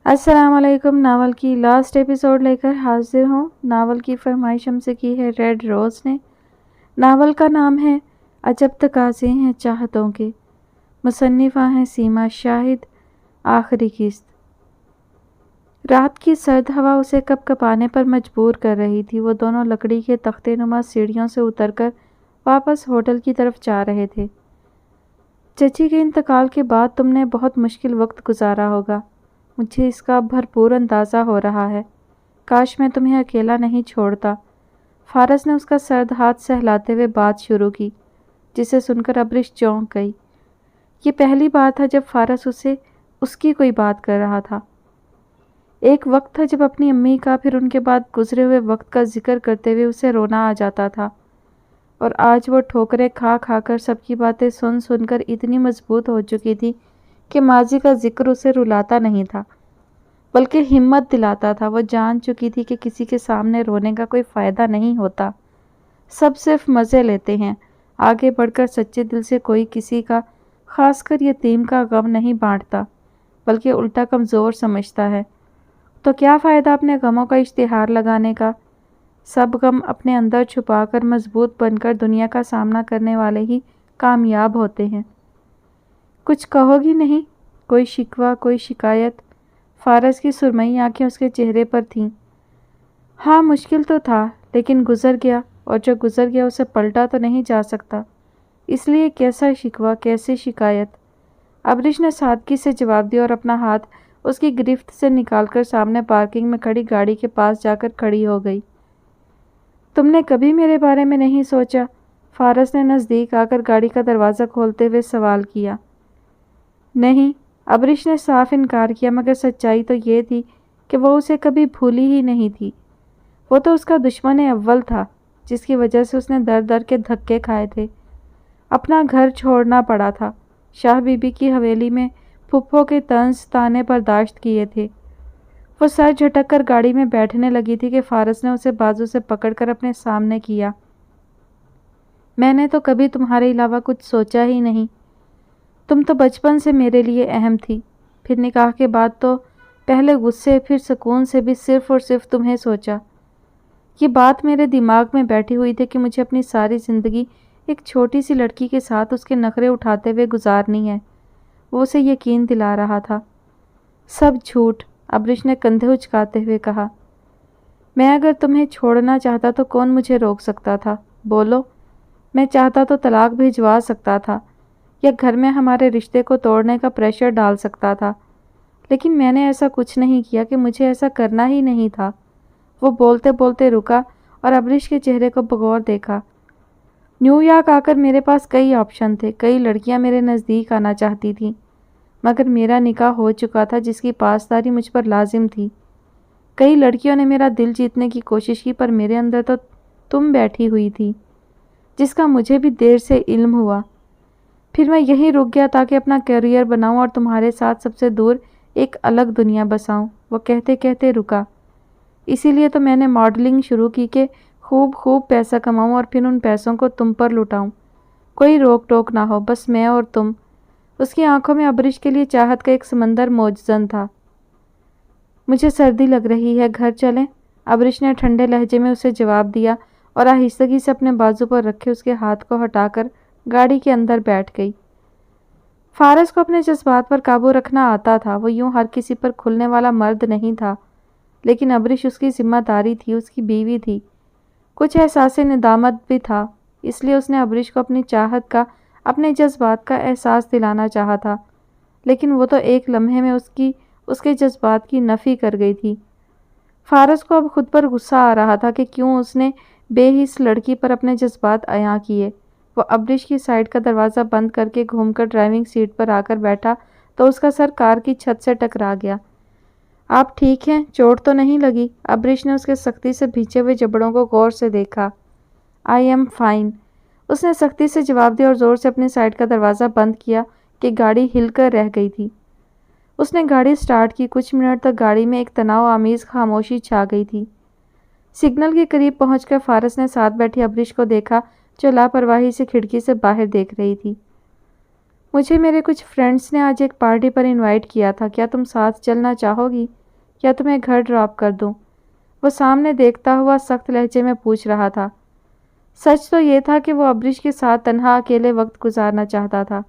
السلام علیکم۔ ناول کی لاسٹ ایپیسوڈ لے کر حاضر ہوں۔ ناول کی فرمائش ہم سے کی ہے ریڈ روز نے۔ ناول کا نام ہے عجب تقاضے ہیں چاہتوں کے۔ مصنفہ ہیں سیما شاہد۔ آخری قسط۔ رات کی سرد ہوا اسے کپ کپانے پر مجبور کر رہی تھی۔ وہ دونوں لکڑی کے تختے نما سیڑھیوں سے اتر کر واپس ہوٹل کی طرف جا رہے تھے۔ چچی کے انتقال کے بعد تم نے بہت مشکل وقت گزارا ہوگا، مجھے اس کا بھرپور اندازہ ہو رہا ہے۔ کاش میں تمہیں اکیلا نہیں چھوڑتا۔ فارس نے اس کا سرد ہاتھ سہلاتے ہوئے بات شروع کی، جسے سن کر ابرش چونک گئی۔ یہ پہلی بار تھا جب فارس اس کی کوئی بات کر رہا تھا۔ ایک وقت تھا جب اپنی امی کا، پھر ان کے بعد گزرے ہوئے وقت کا ذکر کرتے ہوئے اسے رونا آ جاتا تھا، اور آج وہ ٹھوکریں کھا کھا کر سب کی باتیں سن سن کر اتنی مضبوط ہو چکی تھی کہ ماضی کا ذکر اسے رلاتا نہیں تھا، بلکہ ہمت دلاتا تھا۔ وہ جان چکی تھی کہ کسی کے سامنے رونے کا کوئی فائدہ نہیں ہوتا، سب صرف مزے لیتے ہیں۔ آگے بڑھ کر سچے دل سے کوئی کسی کا، خاص کر یتیم کا غم نہیں بانٹتا، بلکہ الٹا کمزور سمجھتا ہے۔ تو کیا فائدہ اپنے غموں کا اشتہار لگانے کا؟ سب غم اپنے اندر چھپا کر مضبوط بن کر دنیا کا سامنا کرنے والے ہی کامیاب ہوتے ہیں۔ کچھ کہو گی نہیں؟ کوئی شکوہ، کوئی شکایت؟ فارس کی سرمئی آنکھیں اس کے چہرے پر تھیں۔ ہاں، مشکل تو تھا، لیکن گزر گیا، اور جو گزر گیا اسے پلٹا تو نہیں جا سکتا، اس لیے کیسا شکوہ، کیسی شکایت؟ ابرش نے سادگی سے جواب دیا اور اپنا ہاتھ اس کی گرفت سے نکال کر سامنے پارکنگ میں کھڑی گاڑی کے پاس جا کر کھڑی ہو گئی۔ تم نے کبھی میرے بارے میں نہیں سوچا؟ فارس نے نزدیک آ کر گاڑی کا دروازہ کھولتے ہوئے سوال کیا۔ نہیں، ابرش نے صاف انکار کیا، مگر سچائی تو یہ تھی کہ وہ اسے کبھی بھولی ہی نہیں تھی۔ وہ تو اس کا دشمن اول تھا، جس کی وجہ سے اس نے در در کے دھکے کھائے تھے، اپنا گھر چھوڑنا پڑا تھا، شاہ بی بی کی حویلی میں پھپھو کے طنز تانے برداشت کیے تھے۔ وہ سر جھٹک کر گاڑی میں بیٹھنے لگی تھی کہ فارس نے اسے بازو سے پکڑ کر اپنے سامنے کیا۔ میں نے تو کبھی تمہارے علاوہ کچھ سوچا ہی نہیں، تم تو بچپن سے میرے لیے اہم تھی، پھر نکاح کے بعد تو پہلے غصے پھر سکون سے بھی صرف اور صرف تمہیں سوچا۔ یہ بات میرے دماغ میں بیٹھی ہوئی تھی کہ مجھے اپنی ساری زندگی ایک چھوٹی سی لڑکی کے ساتھ اس کے نخرے اٹھاتے ہوئے گزارنی ہے۔ وہ اسے یقین دلا رہا تھا۔ سب جھوٹ، ابرش نے کندھے اچکاتے ہوئے کہا۔ میں اگر تمہیں چھوڑنا چاہتا تو کون مجھے روک سکتا تھا؟ بولو۔ میں چاہتا تو طلاق بھجوا سکتا تھا، یا گھر میں ہمارے رشتے کو توڑنے کا پریشر ڈال سکتا تھا، لیکن میں نے ایسا کچھ نہیں کیا کہ مجھے ایسا کرنا ہی نہیں تھا۔ وہ بولتے بولتے رکا اور ابرش کے چہرے کو بغور دیکھا۔ نیو یارک آ کر میرے پاس کئی آپشن تھے، کئی لڑکیاں میرے نزدیک آنا چاہتی تھیں، مگر میرا نکاح ہو چکا تھا جس کی پاسداری مجھ پر لازم تھی۔ کئی لڑکیوں نے میرا دل جیتنے کی کوشش کی، پر میرے اندر تو تم بیٹھی ہوئی تھی، جس کا مجھے بھی دیر سے علم ہوا۔ پھر میں یہیں رک گیا تاکہ اپنا کیریئر بناؤں اور تمہارے ساتھ سب سے دور ایک الگ دنیا بساؤں۔ وہ کہتے کہتے رکا۔ اسی لیے تو میں نے ماڈلنگ شروع کی کہ خوب پیسہ کماؤں اور پھر ان پیسوں کو تم پر لٹاؤں، کوئی روک ٹوک نہ ہو، بس میں اور تم۔ اس کی آنکھوں میں ابرش کے لیے چاہت کا ایک سمندر موجزن تھا۔ مجھے سردی لگ رہی ہے، گھر چلیں؟ ابرش نے ٹھنڈے لہجے میں اسے جواب دیا اور آہستگی سے اپنے بازو پر رکھے اس کے ہاتھ کو ہٹا کر گاڑی کے اندر بیٹھ گئی۔ فارس کو اپنے جذبات پر قابو رکھنا آتا تھا۔ وہ یوں ہر کسی پر کھلنے والا مرد نہیں تھا، لیکن ابرش اس کی ذمہ داری تھی، اس کی بیوی تھی۔ کچھ احساس ندامت بھی تھا، اس لیے اس نے ابرش کو اپنی چاہت کا، اپنے جذبات کا احساس دلانا چاہا تھا، لیکن وہ تو ایک لمحے میں اس کے جذبات کی نفی کر گئی تھی۔ فارس کو اب خود پر غصہ آ رہا تھا کہ کیوں اس نے بے حس لڑکی پر اپنے جذبات عیاں کیے۔ وہ ابرش کی سائیڈ کا دروازہ بند کر کے گھوم کر ڈرائیونگ سیٹ پر آ کر بیٹھا تو اس کا سر کار کی چھت سے ٹکرا گیا۔ آپ ٹھیک ہیں؟ چوٹ تو نہیں لگی؟ ابرش نے اس کے سختی سے بھیچے ہوئے جبڑوں کو غور سے دیکھا۔ آئی ایم فائن، اس نے سختی سے جواب دیا اور زور سے اپنی سائیڈ کا دروازہ بند کیا کہ گاڑی ہل کر رہ گئی تھی۔ اس نے گاڑی سٹارٹ کی۔ کچھ منٹ تک گاڑی میں ایک تناؤ آمیز خاموشی چھا گئی تھی۔ سگنل کے قریب پہنچ کر فارس نے ساتھ بیٹھی ابرش کو دیکھا جو لاپرواہی سے کھڑکی سے باہر دیکھ رہی تھی۔ مجھے میرے کچھ فرینڈس نے آج ایک پارٹی پر انوائٹ کیا تھا، کیا تم ساتھ چلنا چاہو گی یا تمہیں گھر ڈراپ کر دوں؟ وہ سامنے دیکھتا ہوا سخت لہجے میں پوچھ رہا تھا۔ سچ تو یہ تھا کہ وہ ابریش کے ساتھ تنہا اکیلے وقت گزارنا چاہتا تھا۔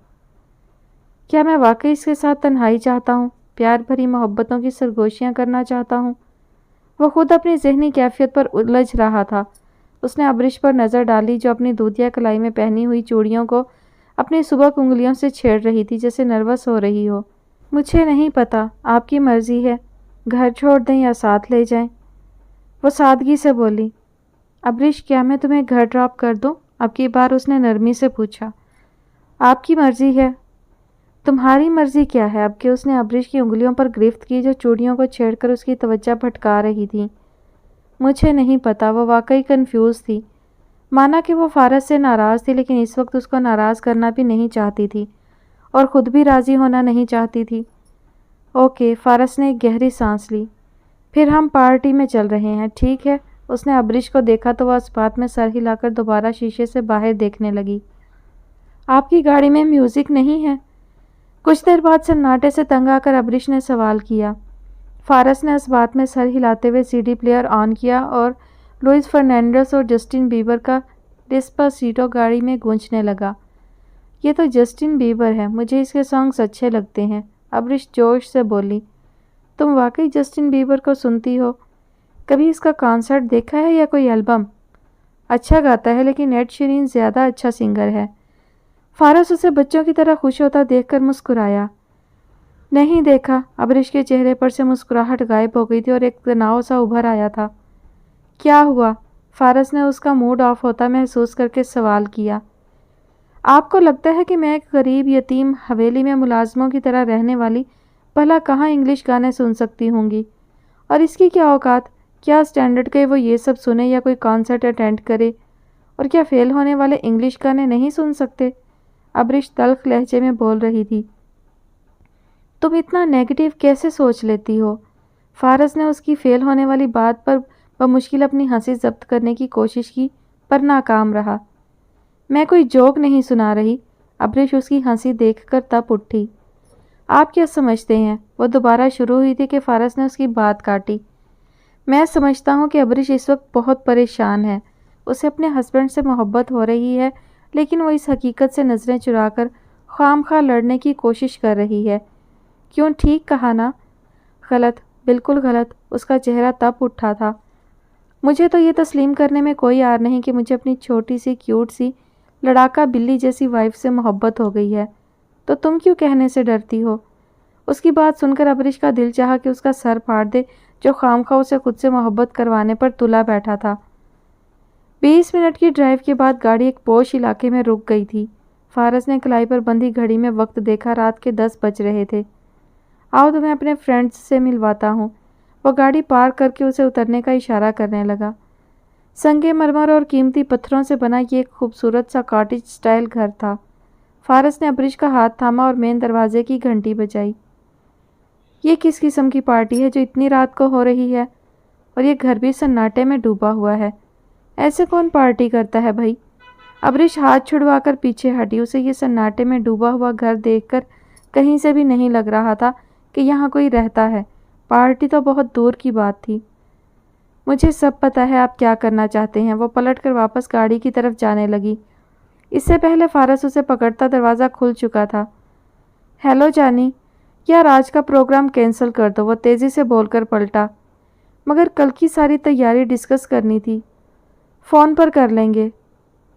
کیا میں واقعی اس کے ساتھ تنہائی چاہتا ہوں؟ پیار بھری محبتوں کی سرگوشیاں کرنا چاہتا ہوں؟ وہ خود اپنی ذہنی کیفیت پر الجھ رہا تھا۔ اس نے ابریش پر نظر ڈالی جو اپنی دودھیا کلائی میں پہنی ہوئی چوڑیوں کو اپنی سبک انگلیوں سے چھیڑ رہی تھی جیسے نروس ہو رہی ہو۔ مجھے نہیں پتا، آپ کی مرضی ہے، گھر چھوڑ دیں یا ساتھ لے جائیں؟ وہ سادگی سے بولی۔ ابریش کیا میں تمہیں گھر ڈراپ کر دوں؟ اب کی بار اس نے نرمی سے پوچھا۔ آپ کی مرضی ہے۔ تمہاری مرضی کیا ہے؟ اب کہ اس نے ابریش کی انگلیوں پر گرفت کی جو چوڑیوں کو چھیڑ کر اس کی توجہ بھٹکا رہی تھی۔ مجھے نہیں پتا، وہ واقعی کنفیوز تھی۔ مانا کہ وہ فارس سے ناراض تھی لیکن اس وقت اس کو ناراض کرنا بھی نہیں چاہتی تھی اور خود بھی راضی ہونا نہیں چاہتی تھی۔ اوکے، فارس نے ایک گہری سانس لی۔ پھر ہم پارٹی میں چل رہے ہیں، ٹھیک ہے؟ اس نے ابریش کو دیکھا تو وہ اس بات میں سر ہلا کر دوبارہ شیشے سے باہر دیکھنے لگی۔ آپ کی گاڑی میں میوزک نہیں ہے؟ کچھ دیر بعد سناٹے سے تنگ آ کر ابریش نے سوال کیا۔ فارس نے اس بات میں سر ہلاتے ہوئے سی ڈی پلیئر آن کیا اور لوئس فرنینڈس اور جسٹن بیبر کا ڈیسپاسیٹو گاڑی میں گونجنے لگا۔ یہ تو جسٹن بیبر ہے، مجھے اس کے سانگز اچھے لگتے ہیں، ابریش جوش سے بولی۔ تم واقعی جسٹن بیبر کو سنتی ہو؟ کبھی اس کا کانسرٹ دیکھا ہے یا کوئی البم؟ اچھا گاتا ہے لیکن ایڈ شیرین زیادہ اچھا سنگر ہے۔ فارس اسے بچوں کی طرح خوش ہوتا دیکھ کر مسکرایا۔ نہیں دیکھا۔ ابریش کے چہرے پر سے مسکراہٹ غائب ہو گئی تھی اور ایک تناؤ سا ابھر آیا تھا۔ کیا ہوا؟ فارس نے اس کا موڈ آف ہوتا محسوس کر کے سوال کیا۔ آپ کو لگتا ہے کہ میں ایک غریب یتیم حویلی میں ملازموں کی طرح رہنے والی بھلا کہاں انگلش گانے سن سکتی ہوں گی؟ اور اس کی کیا اوقات؟ کیا اسٹینڈرڈ کے وہ یہ سب سنے یا کوئی کانسرٹ اٹینڈ کرے؟ اور کیا فیل ہونے والے انگلش گانے نہیں سن سکتے؟ ابریش تلخ لہجے میں بول رہی تھی۔ تم اتنا نیگیٹو کیسے سوچ لیتی ہو؟ فارس نے اس کی فیل ہونے والی بات پر بمشکل اپنی ہنسی ضبط کرنے کی کوشش کی پر ناکام رہا۔ میں کوئی جوک نہیں سنا رہی۔ ابریش اس کی ہنسی دیکھ کر تپ اٹھی۔ آپ کیا سمجھتے ہیں؟ وہ دوبارہ شروع ہوئی تھی کہ فارس نے اس کی بات کاٹی۔ میں سمجھتا ہوں کہ ابریش اس وقت بہت پریشان ہے۔ اسے اپنے ہسبینڈ سے محبت ہو رہی ہے لیکن وہ اس حقیقت سے نظریں چرا کر خام خواہ لڑنے کی کوشش کر رہی ہے۔ کیوں، ٹھیک کہا نا؟ غلط، بالکل غلط۔ اس کا چہرہ تپ اٹھا تھا۔ مجھے تو یہ تسلیم کرنے میں کوئی آر نہیں کہ مجھے اپنی چھوٹی سی کیوٹ سی لڑاکا بلی جیسی وائف سے محبت ہو گئی ہے، تو تم کیوں کہنے سے ڈرتی ہو؟ اس کی بات سن کر ابریش کا دل چاہا کہ اس کا سر پھاڑ دے جو خامخواہ اسے خود سے محبت کروانے پر تلا بیٹھا تھا۔ 20 منٹ کی ڈرائیو کے بعد گاڑی ایک پوش علاقے میں رک گئی تھی۔ فارس نے کلائی پر بندھی گھڑی میں وقت دیکھا، رات کے 10 بج رہے تھے۔ آؤ تمہیں اپنے فرینڈز سے ملواتا ہوں۔ وہ گاڑی پارک کر کے اسے اترنے کا اشارہ کرنے لگا۔ سنگ مرمر اور قیمتی پتھروں سے بنا یہ ایک خوبصورت سا کاٹیج سٹائل گھر تھا۔ فارس نے ابریش کا ہاتھ تھاما اور مین دروازے کی گھنٹی بجائی۔ یہ کس قسم کی پارٹی ہے جو اتنی رات کو ہو رہی ہے؟ اور یہ گھر بھی سناٹے میں ڈوبا ہوا ہے۔ ایسے کون پارٹی کرتا ہے بھائی؟ ابریش ہاتھ چھڑوا کر پیچھے ہٹی۔ اسے یہ سناٹے میں ڈوبا ہوا گھر دیکھ کر کہیں سے بھی نہیں لگ رہا تھا کہ یہاں کوئی رہتا ہے۔ پارٹی تو بہت دور کی بات تھی۔ مجھے سب پتا ہے آپ کیا کرنا چاہتے ہیں۔ وہ پلٹ کر واپس گاڑی کی طرف جانے لگی۔ اس سے پہلے فارس اسے پکڑتا دروازہ کھل چکا تھا۔ ہیلو جانی، یار آج کا پروگرام کینسل کر دو، وہ تیزی سے بول کر پلٹا۔ مگر کل کی ساری تیاری ڈسکس کرنی تھی۔ فون پر کر لیں گے۔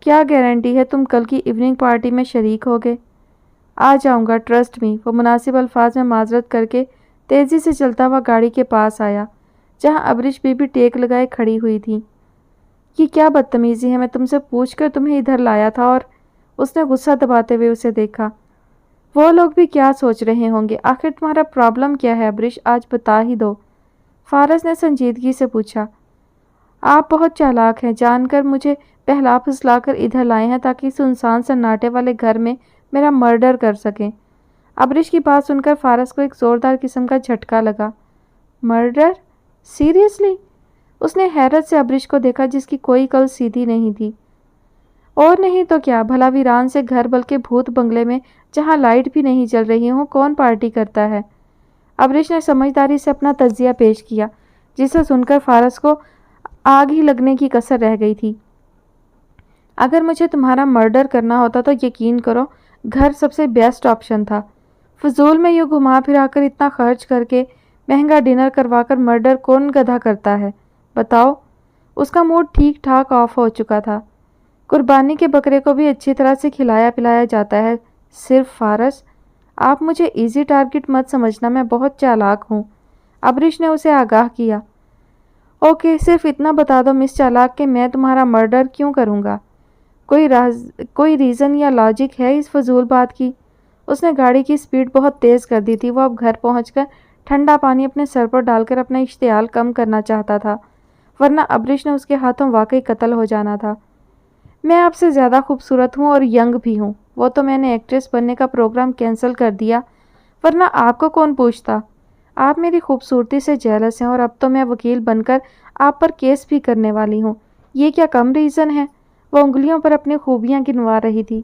کیا گارنٹی ہے تم کل کی ایوننگ پارٹی میں شریک ہوگے؟ آ جاؤں گا، ٹرسٹ می۔ وہ مناسب الفاظ میں معذرت کر کے تیزی سے چلتا ہوا گاڑی کے پاس آیا جہاں ابریش بھی ٹیک لگائے کھڑی ہوئی تھی۔ یہ کیا بدتمیزی ہے، میں تم سے پوچھ کر تمہیں ادھر لایا تھا۔ اور اس نے غصہ دباتے ہوئے اسے دیکھا۔ وہ لوگ بھی کیا سوچ رہے ہوں گے؟ آخر تمہارا پرابلم کیا ہے ابریش؟ آج بتا ہی دو۔ فارس نے سنجیدگی سے پوچھا۔ آپ بہت چالاک ہیں، جان کر مجھے بہلا پھسلا کر ادھر لائے ہیں تاکہ سنسان سناٹے والے گھر میں میرا مرڈر کر سکیں۔ ابریش کی بات سن کر فارس کو ایک زوردار قسم کا جھٹکا لگا۔ مرڈر؟ سیریسلی؟ اس نے حیرت سے ابریش کو دیکھا جس کی کوئی کل سیدھی نہیں تھی۔ اور نہیں تو کیا، بھلا ویران سے گھر بلکہ بھوت بنگلے میں جہاں لائٹ بھی نہیں جل رہی ہوں کون پارٹی کرتا ہے؟ ابریش نے سمجھداری سے اپنا تجزیہ پیش کیا، جسے سن کر فارس کو آگ ہی لگنے کی کسر رہ گئی تھی۔ اگر مجھے تمہارا مرڈر کرنا ہوتا تو یقین کرو گھر سب سے بیسٹ آپشن تھا۔ فضول میں یوں گھما پھرا کر اتنا خرچ کر کے مہنگا ڈنر کروا کر مرڈر کون گدھا کرتا ہے بتاؤ؟ اس کا موڈ ٹھیک ٹھاک آف ہو چکا تھا۔ قربانی کے بکرے کو بھی اچھی طرح سے کھلایا پلایا جاتا ہے۔ صرف فارس، آپ مجھے ایزی ٹارگٹ مت سمجھنا، میں بہت چالاک ہوں، ابریش نے اسے آگاہ کیا۔ اوکے، صرف اتنا بتا دو مس چالاک کہ میں تمہارا مرڈر کیوں کروں گا؟ کوئی ریزن یا لاجک ہے اس فضول بات کی؟ اس نے گاڑی کی سپیڈ بہت تیز کر دی تھی۔ وہ اب گھر پہنچ کر ٹھنڈا پانی اپنے سر پر ڈال کر اپنا اشتعال کم کرنا چاہتا تھا، ورنہ ابریش نے اس کے ہاتھوں واقعی قتل ہو جانا تھا۔ میں آپ سے زیادہ خوبصورت ہوں اور ینگ بھی ہوں، وہ تو میں نے ایکٹریس بننے کا پروگرام کینسل کر دیا، ورنہ آپ کو کون پوچھتا؟ آپ میری خوبصورتی سے جیلس ہیں اور اب تو میں وکیل بن کر آپ پر کیس بھی کرنے والی ہوں، یہ کیا کم ریزن ہے؟ وہ انگلیوں پر اپنی خوبیاں گنوا رہی تھی۔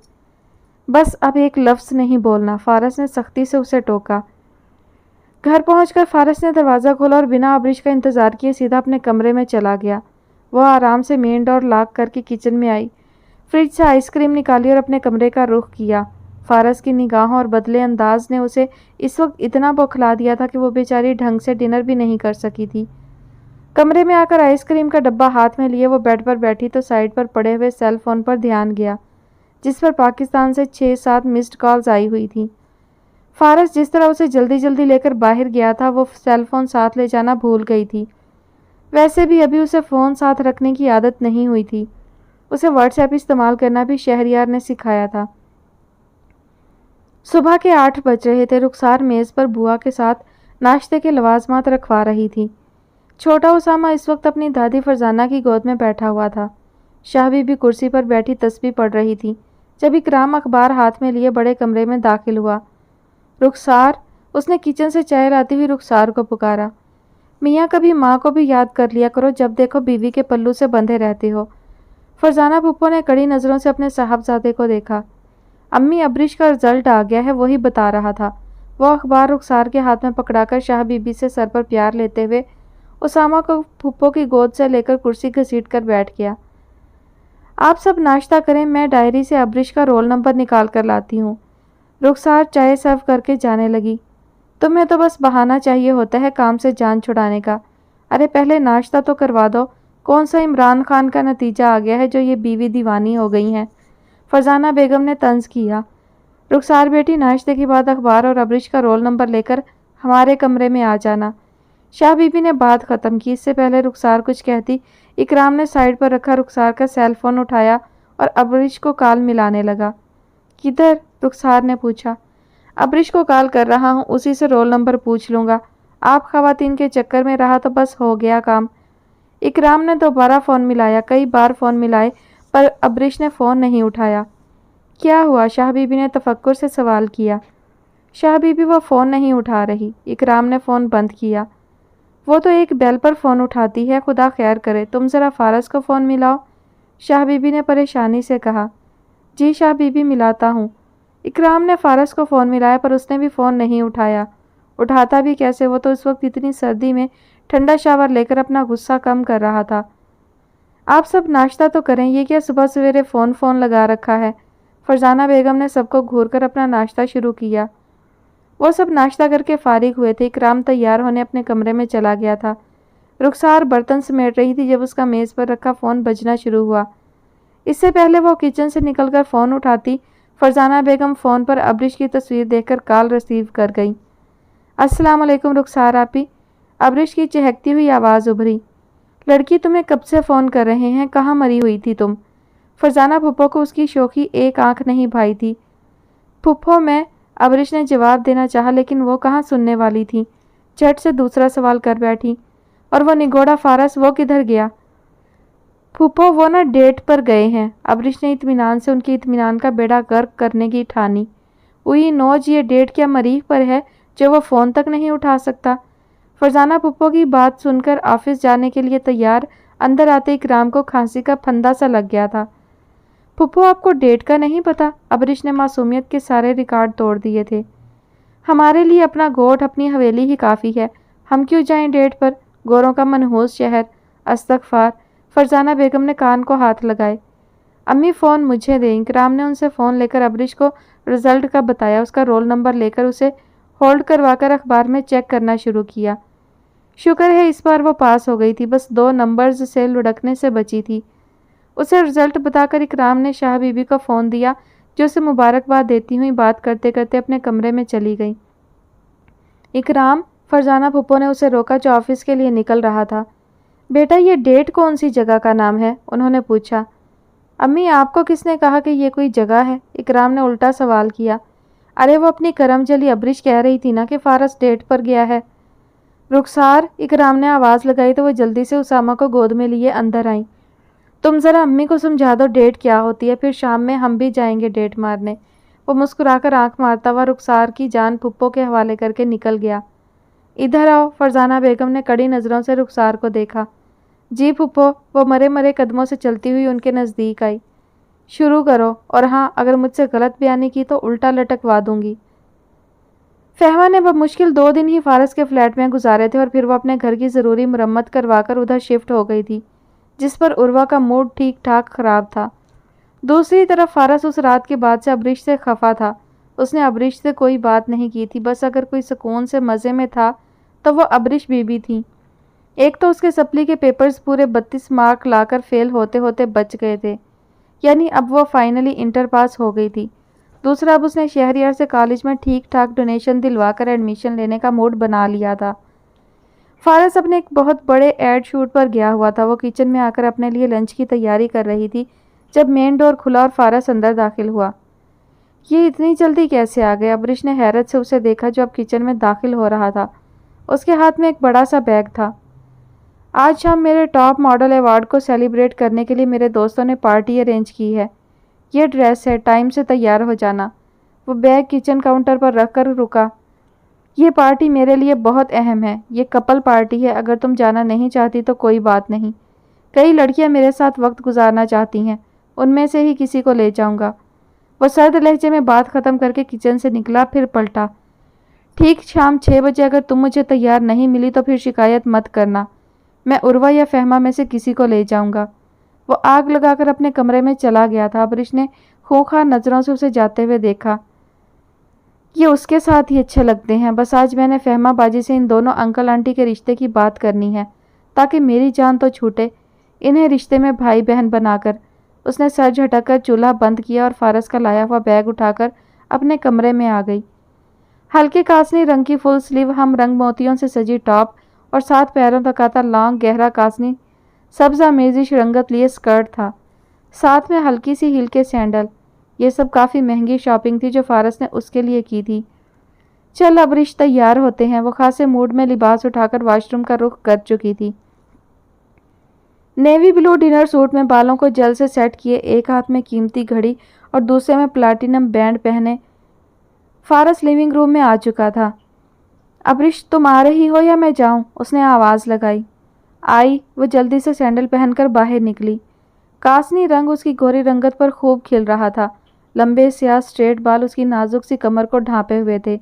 بس اب ایک لفظ نہیں بولنا، فارس نے سختی سے اسے ٹوکا۔ گھر پہنچ کر فارس نے دروازہ کھولا اور بنا ابریش کا انتظار کیے سیدھا اپنے کمرے میں چلا گیا۔ وہ آرام سے مین ڈور لاک کر کے کچن میں آئی، فریج سے آئس کریم نکالی اور اپنے کمرے کا رخ کیا۔ فارس کی نگاہوں اور بدلے انداز نے اسے اس وقت اتنا بوکھلا دیا تھا کہ وہ بیچاری ڈھنگ سے ڈنر بھی نہیں کر سکی تھی۔ کمرے میں آ کر آئس کریم کا ڈبہ ہاتھ میں لیے وہ بیڈ پر بیٹھی تو سائڈ پر پڑے ہوئے سیل فون پر دھیان گیا، جس پر پاکستان سے 6-7 مسڈ کالز آئی ہوئی تھی۔ فارس جس طرح اسے جلدی جلدی لے کر باہر گیا تھا، وہ سیل فون ساتھ لے جانا بھول گئی تھی۔ ویسے بھی ابھی اسے فون ساتھ رکھنے کی عادت نہیں ہوئی تھی، اسے واٹس ایپ استعمال کرنا بھی شہریار نے سکھایا تھا۔ صبح کے 8 بج رہے تھے۔ رخسار میز پر بوا کے ساتھ ناشتے کے لوازمات رکھوا رہی تھی۔ چھوٹا اسامہ اس وقت اپنی دادی فرزانہ کی گود میں بیٹھا ہوا تھا۔ شاہ بی بی کرسی پر بیٹھی تسبیح پڑھ رہی تھی جب اکرام اخبار ہاتھ میں لیے بڑے کمرے میں داخل ہوا۔ رخسار، اس نے کچن سے چائے لاتی ہوئی رخسار کو پکارا۔ میاں کبھی ماں کو بھی یاد کر لیا کرو، جب دیکھو بیوی کے پلو سے بندھے رہتے ہو۔ فرزانہ پھپھو نے کڑی نظروں سے اپنے صاحبزادے کو دیکھا۔ امی، ابریش کا رزلٹ آ گیا ہے، وہی بتا رہا تھا۔ وہ اخبار رخسار کے ہاتھ میں پکڑا کر شاہ بی بی سے سر پر پیار لیتے ہوئے اسامہ کو پھپھو کی گود سے لے کر کرسی گھسیٹ کر بیٹھ گیا۔ آپ سب ناشتہ کریں، میں ڈائری سے ابریش کا رول نمبر نکال کر لاتی ہوں۔ رخسار چائے سرو کر کے جانے لگی۔ تمہیں تو بس بہانہ چاہیے ہوتا ہے کام سے جان چھڑانے کا۔ ارے پہلے ناشتہ تو کروا دو، کون سا عمران خان کا نتیجہ آ گیا ہے جو یہ بیوی دیوانی ہو گئی ہیں؟ فرزانہ بیگم نے طنز کیا۔ رخسار بیٹی، ناشتے کے بعد اخبار اور ابریش کا رول نمبر لے کر ہمارے کمرے میں آ جانا۔ شاہ بی بی نے بات ختم کی۔ اس سے پہلے رخسار کچھ کہتی، اکرام نے سائڈ پر رکھا رخسار کا سیل فون اٹھایا اور ابریش کو کال ملانے لگا۔ کدھر؟ رخسار نے پوچھا۔ ابریش کو کال کر رہا ہوں، اسی سے رول نمبر پوچھ لوں گا۔ آپ خواتین کے چکر میں رہا تو بس ہو گیا کام۔ اکرام نے دوبارہ فون ملایا، کئی بار فون ملائے پر ابریش نے فون نہیں اٹھایا۔ کیا ہوا؟ شاہ بی بی نے تفکر سے سوال کیا۔ شاہ بی بی، وہ فون نہیں اٹھا رہی۔ اکرام نے فون بند کیا۔ وہ تو ایک بیل پر فون اٹھاتی ہے، خدا خیر کرے، تم ذرا فارس کو فون ملاؤ، شاہ بی بی نے پریشانی سے کہا۔ جی شاہ بی بی، ملاتا ہوں۔ اکرام نے فارس کو فون ملایا پر اس نے بھی فون نہیں اٹھایا۔ اٹھاتا بھی کیسے؟ وہ تو اس وقت اتنی سردی میں ٹھنڈا شاور لے کر اپنا غصہ کم کر رہا تھا۔ آپ سب ناشتہ تو کریں، یہ کیا صبح سویرے فون لگا رکھا ہے؟ فرزانہ بیگم نے سب کو گھور کر اپنا ناشتہ شروع کیا۔ وہ سب ناشتہ کر کے فارغ ہوئے تھے۔ اکرام تیار ہونے اپنے کمرے میں چلا گیا تھا۔ رخسار برتن سمیٹ رہی تھی جب اس کا میز پر رکھا فون بجنا شروع ہوا۔ اس سے پہلے وہ کچن سے نکل کر فون اٹھاتی، فرزانہ بیگم فون پر ابریش کی تصویر دیکھ کر کال ریسیو کر گئی۔ السلام علیکم رخسار آپی، ابریش کی چہکتی ہوئی آواز ابھری۔ لڑکی، تمہیں کب سے فون کر رہے ہیں، کہاں مری ہوئی تھی تم؟ فرزانہ پھپھو کو اس کی شوخی ایک آنکھ نہیں بھائی تھی۔ پھپھو میں، ابریش نے جواب دینا چاہا لیکن وہ کہاں سننے والی تھی، جھٹ سے دوسرا سوال کر بیٹھی۔ اور وہ نگوڑا فارس، وہ کدھر گیا؟ پھپھو، وہ نہ ڈیٹ پر گئے ہیں۔ ابریش نے اطمینان سے ان کی اطمینان کا بیڑا غرق کرنے کی ٹھانی۔ اوئی نوج، یہ ڈیٹ کیا مریخ پر ہے جو وہ فون تک نہیں اٹھا سکتا؟ فرزانہ پھپھو کی بات سن کر آفس جانے کے لیے تیار اندر آتے اکرام کو کھانسی کا پھندا سا لگ گیا تھا۔ پھپھو آپ کو ڈیٹ کا نہیں پتا؟ ابرش نے معصومیت کے سارے ریکارڈ توڑ دیے تھے۔ ہمارے لیے اپنا گوٹھ اپنی حویلی ہی کافی ہے، ہم کیوں جائیں ڈیٹ پر؟ گوروں کا منحوس شہر، استغفار۔ فرزانہ بیگم نے کان کو ہاتھ لگائے۔ امی فون مجھے دیں۔ اکرام نے ان سے فون لے کر ابرش کو رزلٹ کا بتایا، اس کا رول نمبر لے کر اسے ہولڈ کروا کر اخبار میں چیک کرنا شروع کیا۔ شکر ہے اس بار وہ پاس ہو گئی تھی، بس 2 نمبرز سے لڑکنے سے بچی تھی۔ اسے رزلٹ بتا کر اکرام نے شاہ بی بی کو فون دیا، جو اسے مبارکباد دیتی ہوئی بات کرتے کرتے اپنے کمرے میں چلی گئی۔ اکرام، فرزانہ پھپھو نے اسے روکا جو آفس کے لیے نکل رہا تھا۔ بیٹا یہ ڈیٹ کون سی جگہ کا نام ہے؟ انہوں نے پوچھا۔ امی آپ کو کس نے کہا کہ یہ کوئی جگہ ہے؟ اکرام نے الٹا سوال کیا۔ ارے وہ اپنی کرم جلی ابرش کہہ رہی تھی نا کہ فارس ڈیٹ پر گیا ہے۔ رخسار، اکرام نے آواز لگائی تو وہ جلدی سے اسامہ کو گود میں لیے اندر آئیں۔ تم ذرا امی کو سمجھا دو ڈیٹ کیا ہوتی ہے، پھر شام میں ہم بھی جائیں گے ڈیٹ مارنے۔ وہ مسکرا کر آنکھ مارتا ہوا رخسار کی جان پھپھو کے حوالے کر کے نکل گیا۔ ادھر آؤ، فرزانہ بیگم نے کڑی نظروں سے رخسار کو دیکھا۔ جی پھپھو، وہ مرے مرے قدموں سے چلتی ہوئی ان کے نزدیک آئی۔ شروع کرو، اور ہاں اگر مجھ سے غلط بیانی کی تو الٹا لٹکوا دوں گی۔ فہمہ نے بمشکل 2 دن ہی فارس کے فلیٹ میں گزارے تھے اور پھر وہ اپنے گھر کی ضروری مرمت کروا کر ادھر شفٹ ہو گئی تھی، جس پر عروہ کا موڈ ٹھیک ٹھاک خراب تھا۔ دوسری طرف فارس اس رات کے بعد سے ابرش سے خفا تھا۔ اس نے ابرش سے کوئی بات نہیں کی تھی، بس اگر کوئی سکون سے مزے میں تھا تو وہ ابرش بی بی تھی۔ ایک تو اس کے سپلی کے پیپرز پورے 32 مارک لا کر فیل ہوتے ہوتے بچ گئے تھے، یعنی اب وہ فائنلی انٹر پاس ہو گئی تھی۔ دوسرا، اب اس نے شہریار سے کالج میں ٹھیک ٹھاک ڈونیشن دلوا کر ایڈمیشن لینے کا موڈ بنا لیا تھا۔ فارس اپنے ایک بہت بڑے ایڈ شوٹ پر گیا ہوا تھا۔ وہ کچن میں آ کر اپنے لیے لنچ کی تیاری کر رہی تھی جب مین ڈور کھلا اور فارس اندر داخل ہوا۔ یہ اتنی جلدی کیسے آ گئے؟ ابرش نے حیرت سے اسے دیکھا جو اب کچن میں داخل ہو رہا تھا۔ اس کے ہاتھ میں ایک بڑا سا بیگ تھا۔ آج شام میرے ٹاپ ماڈل ایوارڈ کو سیلیبریٹ کرنے کے لیے میرے دوستوں نے پارٹی ارینج کی ہے۔ یہ ڈریس ہے، ٹائم سے تیار ہو جانا۔ وہ بیگ کچن کاؤنٹر پر رکھ کر رکا۔ یہ پارٹی میرے لیے بہت اہم ہے، یہ کپل پارٹی ہے، اگر تم جانا نہیں چاہتی تو کوئی بات نہیں۔ کئی لڑکیاں میرے ساتھ وقت گزارنا چاہتی ہیں، ان میں سے ہی کسی کو لے جاؤں گا۔ وہ سرد لہجے میں بات ختم کر کے کچن سے نکلا، پھر پلٹا۔ ٹھیک شام 6 بجے اگر تم مجھے تیار نہیں ملی تو پھر شکایت مت کرنا، میں عروہ یا فہمہ میں سے کسی کو لے جاؤں گا۔ وہ آگ لگا کر اپنے کمرے میں چلا گیا تھا۔ ابرش نے خونخوار نظروں سے اسے جاتے ہوئے دیکھا۔ یہ اس کے ساتھ ہی اچھے لگتے ہیں، بس آج میں نے فہمہ باجی سے ان دونوں انکل آنٹی کے رشتے کی بات کرنی ہے، تاکہ میری جان تو چھوٹے، انہیں رشتے میں بھائی بہن بنا کر۔ اس نے سر جھٹک کر چولہا بند کیا اور فارس کا لایا ہوا بیگ اٹھا کر اپنے کمرے میں آ گئی۔ ہلکے کاسنی رنگ کی فل سلیو ہم رنگ موتیوں سے سجی ٹاپ اور 7 پیروں تک آتا لانگ گہرا کاسنی سبز آمیزش رنگت لیے اسکرٹ تھا، ساتھ میں ہلکی سی ہیل کے سینڈل۔ یہ سب کافی مہنگی شاپنگ تھی جو فارس نے اس کے لیے کی تھی۔ چل ابرش تیار ہوتے ہیں۔ وہ خاصے موڈ میں لباس اٹھا کر واش روم کا رخ کر چکی تھی۔ نیوی بلو ڈنر سوٹ میں بالوں کو جل سے سیٹ کیے، ایک ہاتھ میں قیمتی گھڑی اور دوسرے میں پلاٹینم بینڈ پہنے فارس لیونگ روم میں آ چکا تھا۔ ابرش تم آ رہی ہو یا میں جاؤں؟ اس نے آواز لگائی۔ آئی۔ وہ جلدی سے سینڈل پہن کر باہر نکلی۔ کاسنی رنگ اس کی گوری رنگت پر خوب کھل رہا تھا۔ لمبے سیاہ اسٹریٹ بال اس کی نازک سی کمر کو ڈھانپے ہوئے تھے۔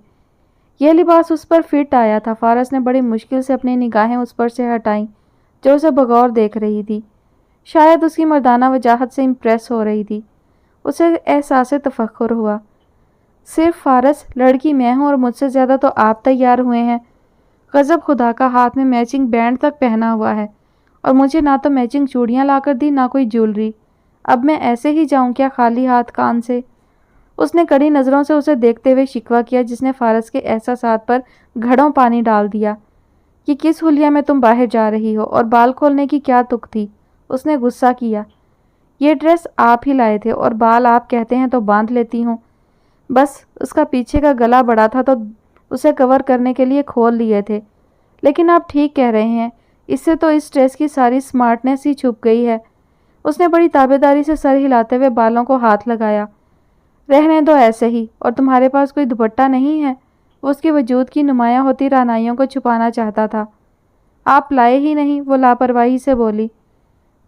یہ لباس اس پر فٹ آیا تھا۔ فارس نے بڑی مشکل سے اپنی نگاہیں اس پر سے ہٹائیں جو اسے بغور دیکھ رہی تھی، شاید اس کی مردانہ وجاہت سے امپریس ہو رہی تھی۔ اسے احساس تفخر ہوا۔ صرف فارس، لڑکی میں ہوں اور مجھ سے زیادہ تو آپ تیار ہوئے ہیں۔ غضب خدا کا، ہاتھ میں میچنگ بینڈ تک پہنا ہوا ہے اور مجھے نہ تو میچنگ چوڑیاں لا کر دی نہ کوئی جیولری۔ اب میں ایسے ہی جاؤں کیا خالی ہاتھ کان سے؟ اس نے کڑی نظروں سے اسے دیکھتے ہوئے شکوہ کیا جس نے فارس کے احساسات پر گھڑوں پانی ڈال دیا۔ یہ کس حلیہ میں تم باہر جا رہی ہو اور بال کھولنے کی کیا تک تھی؟ اس نے غصہ کیا۔ یہ ڈریس آپ ہی لائے تھے اور بال آپ کہتے ہیں تو باندھ لیتی ہوں۔ بس اس کا پیچھے کا گلا بڑا تھا تو اسے کور کرنے کے لیے کھول لیے تھے، لیکن آپ ٹھیک کہہ رہے ہیں، اس سے تو اس ڈریس کی ساری سمارٹنیس ہی چھپ گئی ہے۔ اس نے بڑی تابعداری سے سر ہلاتے ہوئے بالوں کو ہاتھ لگایا۔ رہنے دو ایسے ہی، اور تمہارے پاس کوئی دوپٹہ نہیں ہے؟ وہ اس کے وجود کی نمایاں ہوتی رعنائیوں کو چھپانا چاہتا تھا۔ آپ لائے ہی نہیں، وہ لاپرواہی سے بولی۔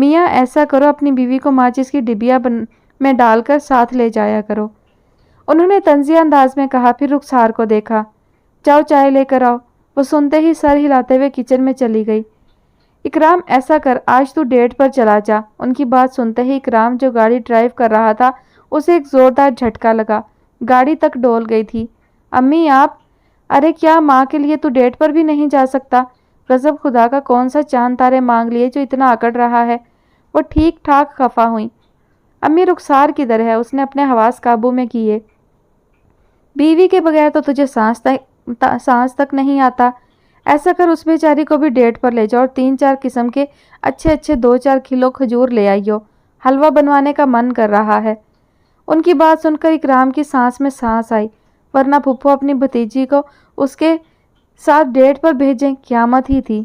میاں ایسا کرو, اپنی بیوی کو ماچس کی ڈبیا میں ڈال کر ساتھ لے جایا کرو, انہوں نے طنزیہ انداز میں کہا. پھر رخسار کو دیکھا. جاؤ چائے لے کر آؤ. وہ سنتے ہی سر ہلاتے ہوئے کچن میں چلی گئی. اکرام ایسا کر, آج تو ڈیٹ پر چلا جا. ان کی بات سنتے ہی اکرام جو گاڑی ڈرائیو کر رہا تھا اسے ایک زوردار جھٹکا لگا. گاڑی تک ڈول گئی تھی. امی آپ. ارے کیا ماں کے لیے تو ڈیٹ پر بھی نہیں جا سکتا؟ غضب خدا کا کون سا چاند تارے مانگ لیے جو اتنا اکڑ رہا ہے؟ وہ ٹھیک ٹھاک خفا ہوئی. امی رخسار کدھر ہے؟ اس نے اپنے حواس قابو میں کیے. بیوی کے بغیر تو تجھے سانس تک نہیں آتا. ایسا کر اس بیچاری کو بھی ڈیٹ پر لے جاؤ اور 3-4 قسم کے اچھے 2-4 کلو کھجور لے آئیو. حلوہ بنوانے کا من کر رہا ہے. ان کی بات سن کر اکرام کی سانس میں سانس آئی. ورنہ پھپھو اپنی بھتیجی کو اس کے ساتھ ڈیٹ پر بھیجیں, قیامت ہی تھی.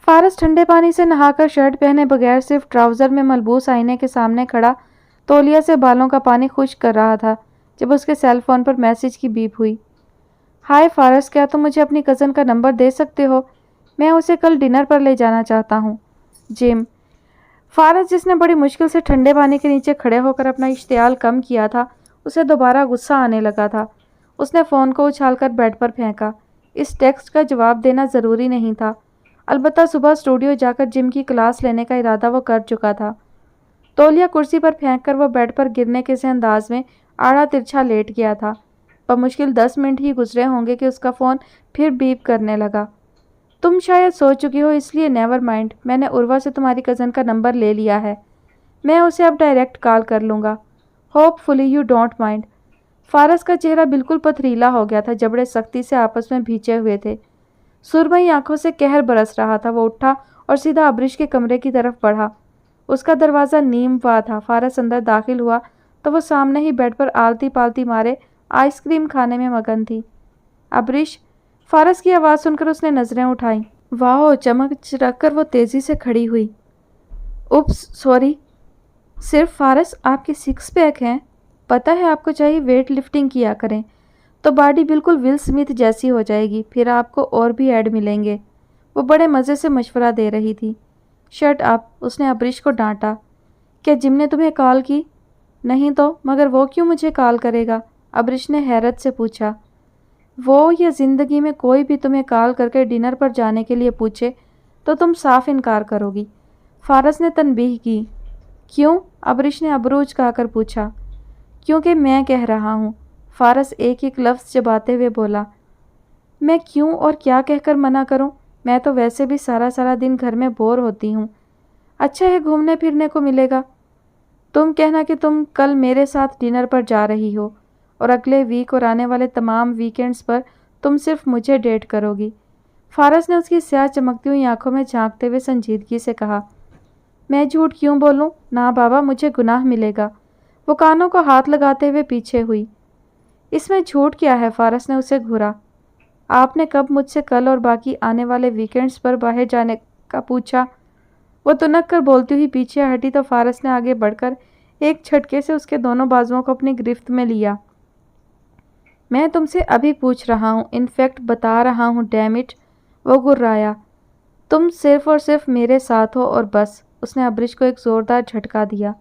فارس ٹھنڈے پانی سے نہا کر شرٹ پہنے بغیر صرف ٹراؤزر میں ملبوس آئینے کے سامنے کھڑا تولیہ سے بالوں کا پانی خشک کر رہا تھا جب اس کے سیل فون پر میسج کی بیپ ہوئی. ہائے فارس, کیا تم مجھے اپنی کزن کا نمبر دے سکتے ہو؟ میں اسے کل ڈنر پر لے جانا چاہتا ہوں. جم. فارس, جس نے بڑی مشکل سے ٹھنڈے پانی کے نیچے کھڑے ہو کر اپنا اشتعال کم کیا تھا, اسے دوبارہ غصہ آنے لگا تھا. اس نے فون کو اچھال کر بیڈ پر پھینکا. اس ٹیکسٹ کا جواب دینا ضروری نہیں تھا. البتہ صبح اسٹوڈیو جا کر جم کی کلاس لینے کا ارادہ وہ کر چکا تھا. تولیہ کرسی پر پھینک کر وہ بیڈ پر گرنے کے سے انداز میں آڑا ترچھا لیٹ گیا تھا. بمشکل 10 منٹ ہی گزرے ہوں گے کہ اس کا فون پھر بیپ کرنے لگا. تم شاید سو چکی ہو, اس لیے نیور مائنڈ, میں نے عروہ سے تمہاری کزن کا نمبر لے لیا ہے. میں اسے اب ڈائریکٹ کال کر لوں گا. Hopefully you don't mind. Faris کا چہرہ بالکل پتھریلا ہو گیا تھا. جبڑے سختی سے آپس میں بھیچے ہوئے تھے. سرمئی آنکھوں سے قہر برس رہا تھا. وہ اٹھا اور سیدھا ابرش کے کمرے کی طرف بڑھا. اس کا دروازہ نیم وا تھا. فارس اندر داخل ہوا تو وہ سامنے ہی بیڈ پر آلتی پالتی مارے آئس کریم کھانے میں مگن تھی. ابرش. فارس کی آواز سن کر اس نے نظریں اٹھائیں. واہ, چمک رکھ کر وہ تیزی سے کھڑی ہوئی. Opus sorry. صرف فارس, آپ کے 6 پیک ہیں. پتہ ہے آپ کو چاہیے ویٹ لفٹنگ کیا کریں تو باڈی بالکل ول سمتھ جیسی ہو جائے گی. پھر آپ کو اور بھی ایڈ ملیں گے. وہ بڑے مزے سے مشورہ دے رہی تھی. شٹ اپ, اس نے ابرش کو ڈانٹا. کیا جم نے تمہیں کال کی؟ نہیں تو, مگر وہ کیوں مجھے کال کرے گا؟ ابرش نے حیرت سے پوچھا. وہ یا زندگی میں کوئی بھی تمہیں کال کر کے ڈنر پر جانے کے لیے پوچھے تو تم صاف انکار کرو گی. فارس نے تنبیہ کی. کیوں؟ ابرش نے ابرو اچکا کر پوچھا. کیونکہ میں کہہ رہا ہوں. فارس ایک ایک لفظ چباتے ہوئے بولا. میں کیوں اور کیا کہہ کر منع کروں؟ میں تو ویسے بھی سارا دن گھر میں بور ہوتی ہوں. اچھا ہے گھومنے پھرنے کو ملے گا. تم کہنا کہ تم کل میرے ساتھ ڈنر پر جا رہی ہو اور اگلے ویک اور آنے والے تمام ویکینڈز پر تم صرف مجھے ڈیٹ کرو گی. فارس نے اس کی سیاہ چمکتی ہوئی آنکھوں میں جھانکتے ہوئے سنجیدگی سے کہا. میں جھوٹ کیوں بولوں؟ نہ بابا, مجھے گناہ ملے گا. وہ کانوں کو ہاتھ لگاتے ہوئے پیچھے ہوئی. اس میں جھوٹ کیا ہے؟ فارس نے اسے گھورا. آپ نے کب مجھ سے کل اور باقی آنے والے ویکینڈز پر باہر جانے کا پوچھا؟ وہ تنک کر بولتی ہوئی پیچھے ہٹی تو فارس نے آگے بڑھ کر ایک جھٹکے سے اس کے دونوں بازوؤں کو اپنی گرفت میں لیا. میں تم سے ابھی پوچھ رہا ہوں, انفیکٹ بتا رہا ہوں, ڈیم اٹ. وہ گرایا. تم صرف اور صرف میرے ساتھ ہو اور بس. اس نے ابرش کو ایک زوردار جھٹکا دیا.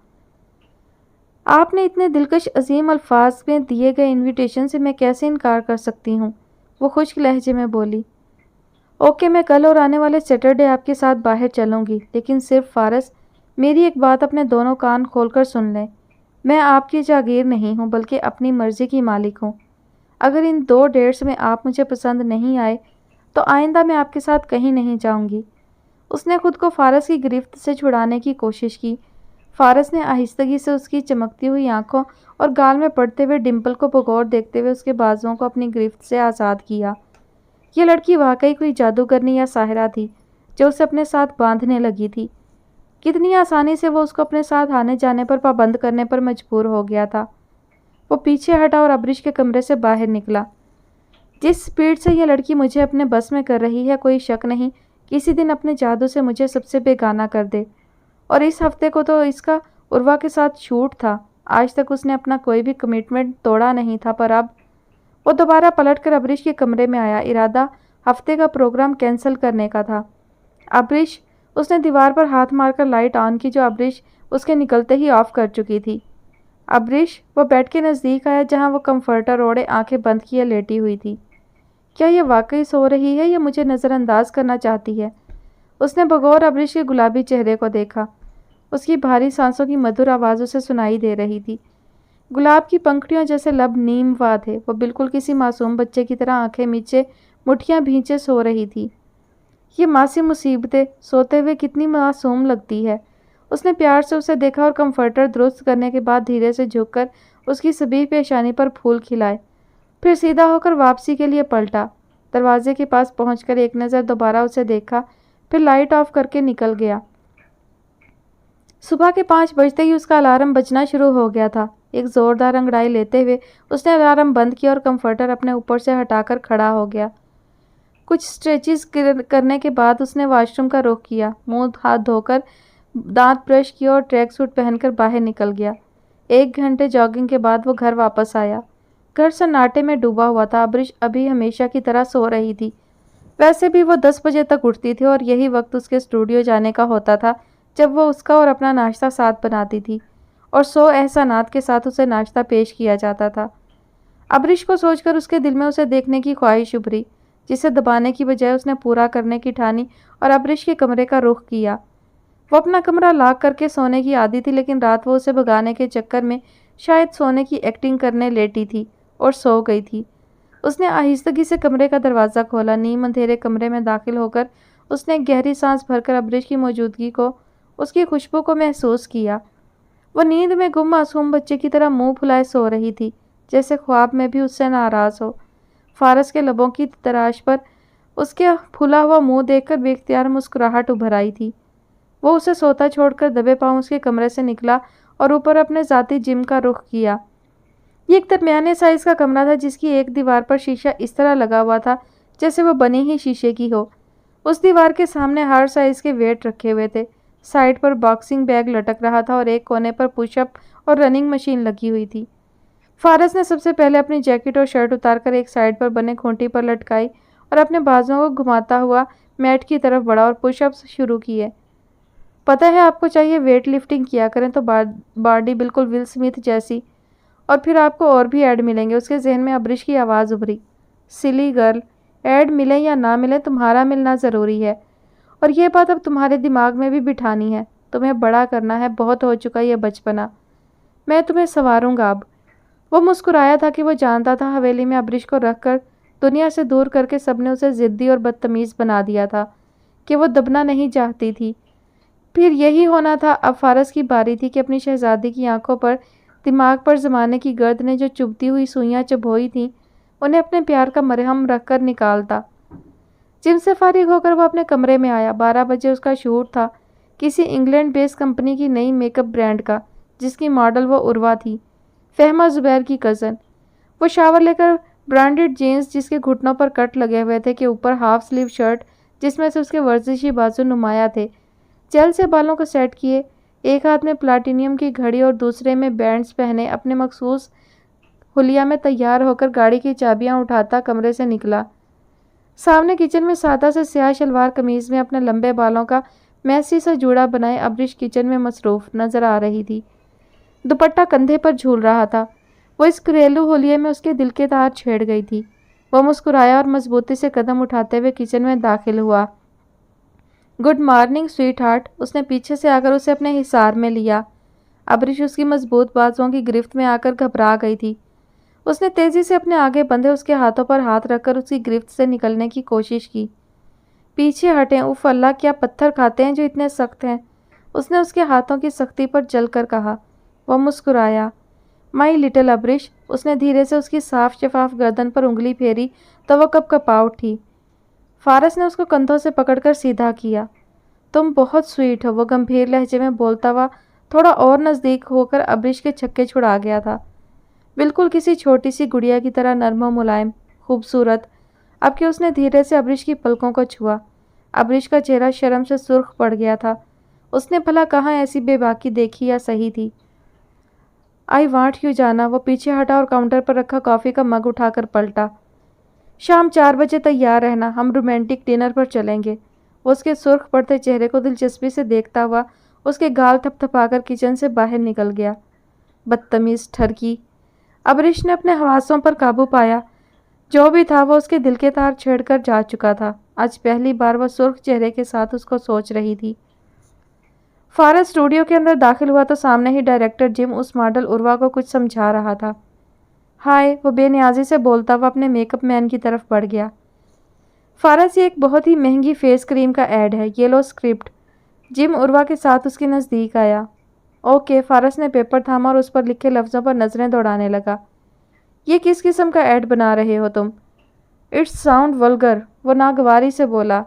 آپ نے اتنے دلکش عظیم الفاظ میں دیے گئے انویٹیشن سے میں کیسے انکار کر سکتی ہوں؟ وہ خشک لہجے میں بولی. اوکے, میں کل اور آنے والے سیٹرڈے آپ کے ساتھ باہر چلوں گی, لیکن صرف فارس, میری ایک بات اپنے دونوں کان کھول کر سن لیں. میں آپ کی جاگیر نہیں ہوں بلکہ اپنی مرضی کی مالک ہوں. اگر ان 2 ڈیٹس میں آپ مجھے پسند نہیں آئے تو آئندہ میں آپ کے ساتھ کہیں نہیں جاؤں گی. اس نے خود کو فارس کی گرفت سے چھڑانے کی کوشش کی. فارس نے آہستگی سے اس کی چمکتی ہوئی آنکھوں اور گال میں پڑتے ہوئے ڈمپل کو بغور دیکھتے ہوئے اس کے بازوؤں کو اپنی گرفت سے آزاد کیا. یہ لڑکی واقعی کوئی جادوگرنی یا ساحرہ تھی جو اسے اپنے ساتھ باندھنے لگی تھی. کتنی آسانی سے وہ اس کو اپنے ساتھ آنے جانے پر پابند کرنے پر مجبور ہو گیا تھا. وہ پیچھے ہٹا اور ابرش کے کمرے سے باہر نکلا. جس سپیڈ سے یہ لڑکی مجھے اپنے بس میں کر رہی ہے, کوئی شک نہیں کسی دن اپنے جادو سے مجھے سب سے بیگانہ کر دے. اور اس ہفتے کو تو اس کا عروہ کے ساتھ شوٹ تھا. آج تک اس نے اپنا کوئی بھی کمٹمنٹ توڑا نہیں تھا, پر اب وہ دوبارہ پلٹ کر ابرش کے کمرے میں آیا. ارادہ ہفتے کا پروگرام کینسل کرنے کا تھا. ابرش, اس نے دیوار پر ہاتھ مار کر لائٹ آن کی جو ابریش اس کے نکلتے ہی آف کر چکی تھی۔ ابریش وہ بیڈ کے نزدیک آیا جہاں وہ کمفرٹر اوڑھے آنکھیں بند کیے لیٹی ہوئی تھی۔ کیا یہ واقعی سو رہی ہے یا مجھے نظر انداز کرنا چاہتی ہے؟ اس نے بغور ابریش کے گلابی چہرے کو دیکھا۔ اس کی بھاری سانسوں کی مدھر آواز اسے سنائی دے رہی تھی۔ گلاب کی پنکھڑیوں جیسے لب نیم وا تھے۔ وہ بالکل کسی معصوم بچے کی طرح آنکھیں میچے مٹھیاں بھینچے سو رہی تھی۔ یہ ماسی مصیبتیں سوتے ہوئے کتنی معصوم لگتی ہے۔ اس نے پیار سے اسے دیکھا اور کمفرٹر درست کرنے کے بعد دھیرے سے جھک کر اس کی سبیہ پیشانی پر پھول کھلائے، پھر سیدھا ہو کر واپسی کے لیے پلٹا۔ دروازے کے پاس پہنچ کر ایک نظر دوبارہ اسے دیکھا، پھر لائٹ آف کر کے نکل گیا۔ صبح کے 5 بجتے ہی اس کا الارم بجنا شروع ہو گیا تھا۔ ایک زوردار انگڑائی لیتے ہوئے اس نے الارم بند کیا اور کمفرٹر اپنے اوپر سے ہٹا کر کھڑا ہو گیا۔ کچھ اسٹریچز کرنے کے بعد اس نے واش روم کا رخ کیا، منہ ہاتھ دھو کر دانت برش کیا اور ٹریک سوٹ پہن کر باہر نکل گیا۔ 1 گھنٹے جاگنگ کے بعد وہ گھر واپس آیا۔ گھر سناٹے میں ڈوبا ہوا تھا۔ ابریش ابھی ہمیشہ کی طرح سو رہی تھی۔ ویسے بھی وہ 10 بجے تک اٹھتی تھی اور یہی وقت اس کے اسٹوڈیو جانے کا ہوتا تھا جب وہ اس کا اور اپنا ناشتہ ساتھ بناتی تھی اور 100 احسانات کے ساتھ اسے ناشتہ پیش کیا جاتا تھا۔ ابریش کو سوچ کر اس کے دل میں اسے دیکھنے کی خواہش ابھری، جسے دبانے کی بجائے اس نے پورا کرنے کی ٹھانی اور ابریش کے کمرے کا رخ کیا۔ وہ اپنا کمرہ لاک کر کے سونے کی عادی تھی، لیکن رات وہ اسے بھگانے کے چکر میں شاید سونے کی ایکٹنگ کرنے لیٹی تھی اور سو گئی تھی۔ اس نے آہستگی سے کمرے کا دروازہ کھولا۔ نیم اندھیرے کمرے میں داخل ہو کر اس نے ایک گہری سانس بھر کر ابریش کی موجودگی کو، اس کی خوشبو کو محسوس کیا۔ وہ نیند میں گم معصوم بچے کی طرح منہ پھلائے سو رہی تھی، جیسے خواب میں بھی اس سے ناراض ہو۔ فارس کے لبوں کی تراش پر اس کے پھلا ہوا منہ دیکھ کر بے اختیار مسکراہٹ ابھر آئی تھی۔ وہ اسے سوتا چھوڑ کر دبے پاؤں اس کے کمرے سے نکلا اور اوپر اپنے ذاتی جم کا رخ کیا۔ یہ ایک درمیانے سائز کا کمرہ تھا جس کی ایک دیوار پر شیشہ اس طرح لگا ہوا تھا جیسے وہ بنی ہی شیشے کی ہو۔ اس دیوار کے سامنے ہر سائز کے ویٹ رکھے ہوئے تھے۔ سائڈ پر باکسنگ بیگ لٹک رہا تھا اور ایک کونے پر پش اپ اور رننگ مشین لگی ہوئی تھی۔ فارس نے سب سے پہلے اپنی جیکٹ اور شرٹ اتار کر ایک سائڈ پر بنے کھونٹی پر لٹکائی اور اپنے بازوؤں کو گھماتا ہوا میٹ کی طرف بڑھا اور پش اپس شروع کیے۔ پتہ ہے آپ کو چاہیے ویٹ لفٹنگ کیا کریں تو باڈی بالکل ول سمتھ جیسی، اور پھر آپ کو اور بھی ایڈ ملیں گے۔ اس کے ذہن میں ابریش کی آواز ابھری۔ سلی گرل، ایڈ ملیں یا نہ ملیں تمہارا ملنا ضروری ہے، اور یہ بات اب تمہارے دماغ میں بھی بٹھانی ہے۔ تمہیں بڑا کرنا ہے، بہت ہو چکا یہ بچپنا، میں تمہیں سنواروں گا اب۔ وہ مسکرایا تھا کہ وہ جانتا تھا حویلی میں ابریش کو رکھ کر دنیا سے دور کر کے سب نے اسے ضدی اور بدتمیز بنا دیا تھا کہ وہ دبنا نہیں چاہتی تھی۔ پھر یہی ہونا تھا۔ اب فارس کی باری تھی کہ اپنی شہزادی کی آنکھوں پر، دماغ پر زمانے کی گرد نے جو چبھتی ہوئی سوئیاں چبھوئی تھیں انہیں اپنے پیار کا مرہم رکھ کر نکالتا۔ جم سے فارغ ہو کر وہ اپنے کمرے میں آیا۔ 12 بجے اس کا شوٹ تھا، کسی انگلینڈ بیس کمپنی کی نئی میک اپ برانڈ کا، جس کی ماڈل وہ عروہ تھی، فہمہ زبیر کی کزن۔ وہ شاور لے کر برانڈڈ جینز جس کے گھٹنوں پر کٹ لگے ہوئے تھے کے اوپر ہاف سلیو شرٹ جس میں سے اس کے ورزشی بازو نمایاں تھے، جیل سے بالوں کو سیٹ کیے، ایک ہاتھ میں پلاٹینیم کی گھڑی اور دوسرے میں بینڈز پہنے، اپنے مخصوص حلیہ میں تیار ہو کر گاڑی کی چابیاں اٹھاتا کمرے سے نکلا۔ سامنے کچن میں سادہ سے سیاہ شلوار قمیض میں اپنے لمبے بالوں کا میسی سا جوڑا بنائے ابریش کچن میں مصروف نظر آ رہی تھی۔ دوپٹہ کندھے پر جھول رہا تھا۔ وہ اس گھریلو حلیے میں اس کے دل کے تار چھیڑ گئی تھی۔ وہ مسکرایا اور مضبوطی سے قدم اٹھاتے ہوئے کچن میں داخل ہوا۔ گڈ مارننگ سویٹ ہارٹ، اس نے پیچھے سے آ کر اسے اپنے حصار میں لیا۔ ابریش اس کی مضبوط بازوؤں کی گرفت میں آ کر گھبرا گئی تھی۔ اس نے تیزی سے اپنے آگے بندھے اس کے ہاتھوں پر ہاتھ رکھ کر اس کی گرفت سے نکلنے کی کوشش کی۔ پیچھے ہٹیں، اف اللہ کیا پتھر کھاتے ہیں جو اتنے سخت ہیں، اس نے اس کے ہاتھوں کی سختی پر جل کر کہا۔ وہ مسکرایا۔ مائی لٹل ابریش، اس نے دھیرے سے اس کی صاف شفاف گردن پر انگلی پھیری تو وہ کپ کپا اٹھی۔ فارس نے اس کو کندھوں سے پکڑ کر سیدھا کیا۔ تم بہت سویٹ ہو، وہ گمبھیر لہجے میں بولتا ہوا تھوڑا اور نزدیک ہو کر ابریش کے چھکے چھڑا گیا تھا۔ بالکل کسی چھوٹی سی گڑیا کی طرح نرم و ملائم، خوبصورت، اب کہ اس نے دھیرے سے ابریش کی پلکوں کو چھوا۔ ابریش کا چہرہ شرم سے سرخ پڑ گیا تھا۔ اس نے بھلا کہاں ایسی بے باکی دیکھی یا سہی تھی۔ آئی وانٹ یو جانا، وہ پیچھے ہٹا اور کاؤنٹر پر رکھا کافی کا مگ اٹھا کر پلٹا۔ شام 4 بجے تیار رہنا، ہم رومانٹک ڈنر پر چلیں گے۔ وہ اس کے سرخ پڑتے چہرے کو دلچسپی سے دیکھتا ہوا اس کے گال تھپتھپا کر کچن سے باہر نکل گیا۔ بدتمیز ٹھرکی۔ ابریش نے اپنے حواسوں پر قابو پایا۔ جو بھی تھا وہ اس کے دل کے تار چھیڑ کر جا چکا تھا۔ آج پہلی بار وہ سرخ چہرے کے ساتھ اس کو سوچ رہی تھی۔ فارس اسٹوڈیو کے اندر داخل ہوا تو سامنے ہی ڈائریکٹر جم اس ماڈل عروہ کو کچھ سمجھا رہا تھا۔ ہائے، وہ بے نیازی سے بولتا ہوا اپنے میک اپ مین کی طرف بڑھ گیا۔ فارس، یہ ایک بہت ہی مہنگی فیس کریم کا ایڈ ہے، یہ لو اسکرپٹ۔ جم عروہ کے ساتھ اس کے نزدیک آیا۔ اوکے، فارس نے پیپر تھاما اور اس پر لکھے لفظوں پر نظریں دوڑانے لگا۔ یہ کس قسم کا ایڈ بنا رہے ہو تم؟ اٹس ساؤنڈ ولگر، وہ ناگواری سے بولا۔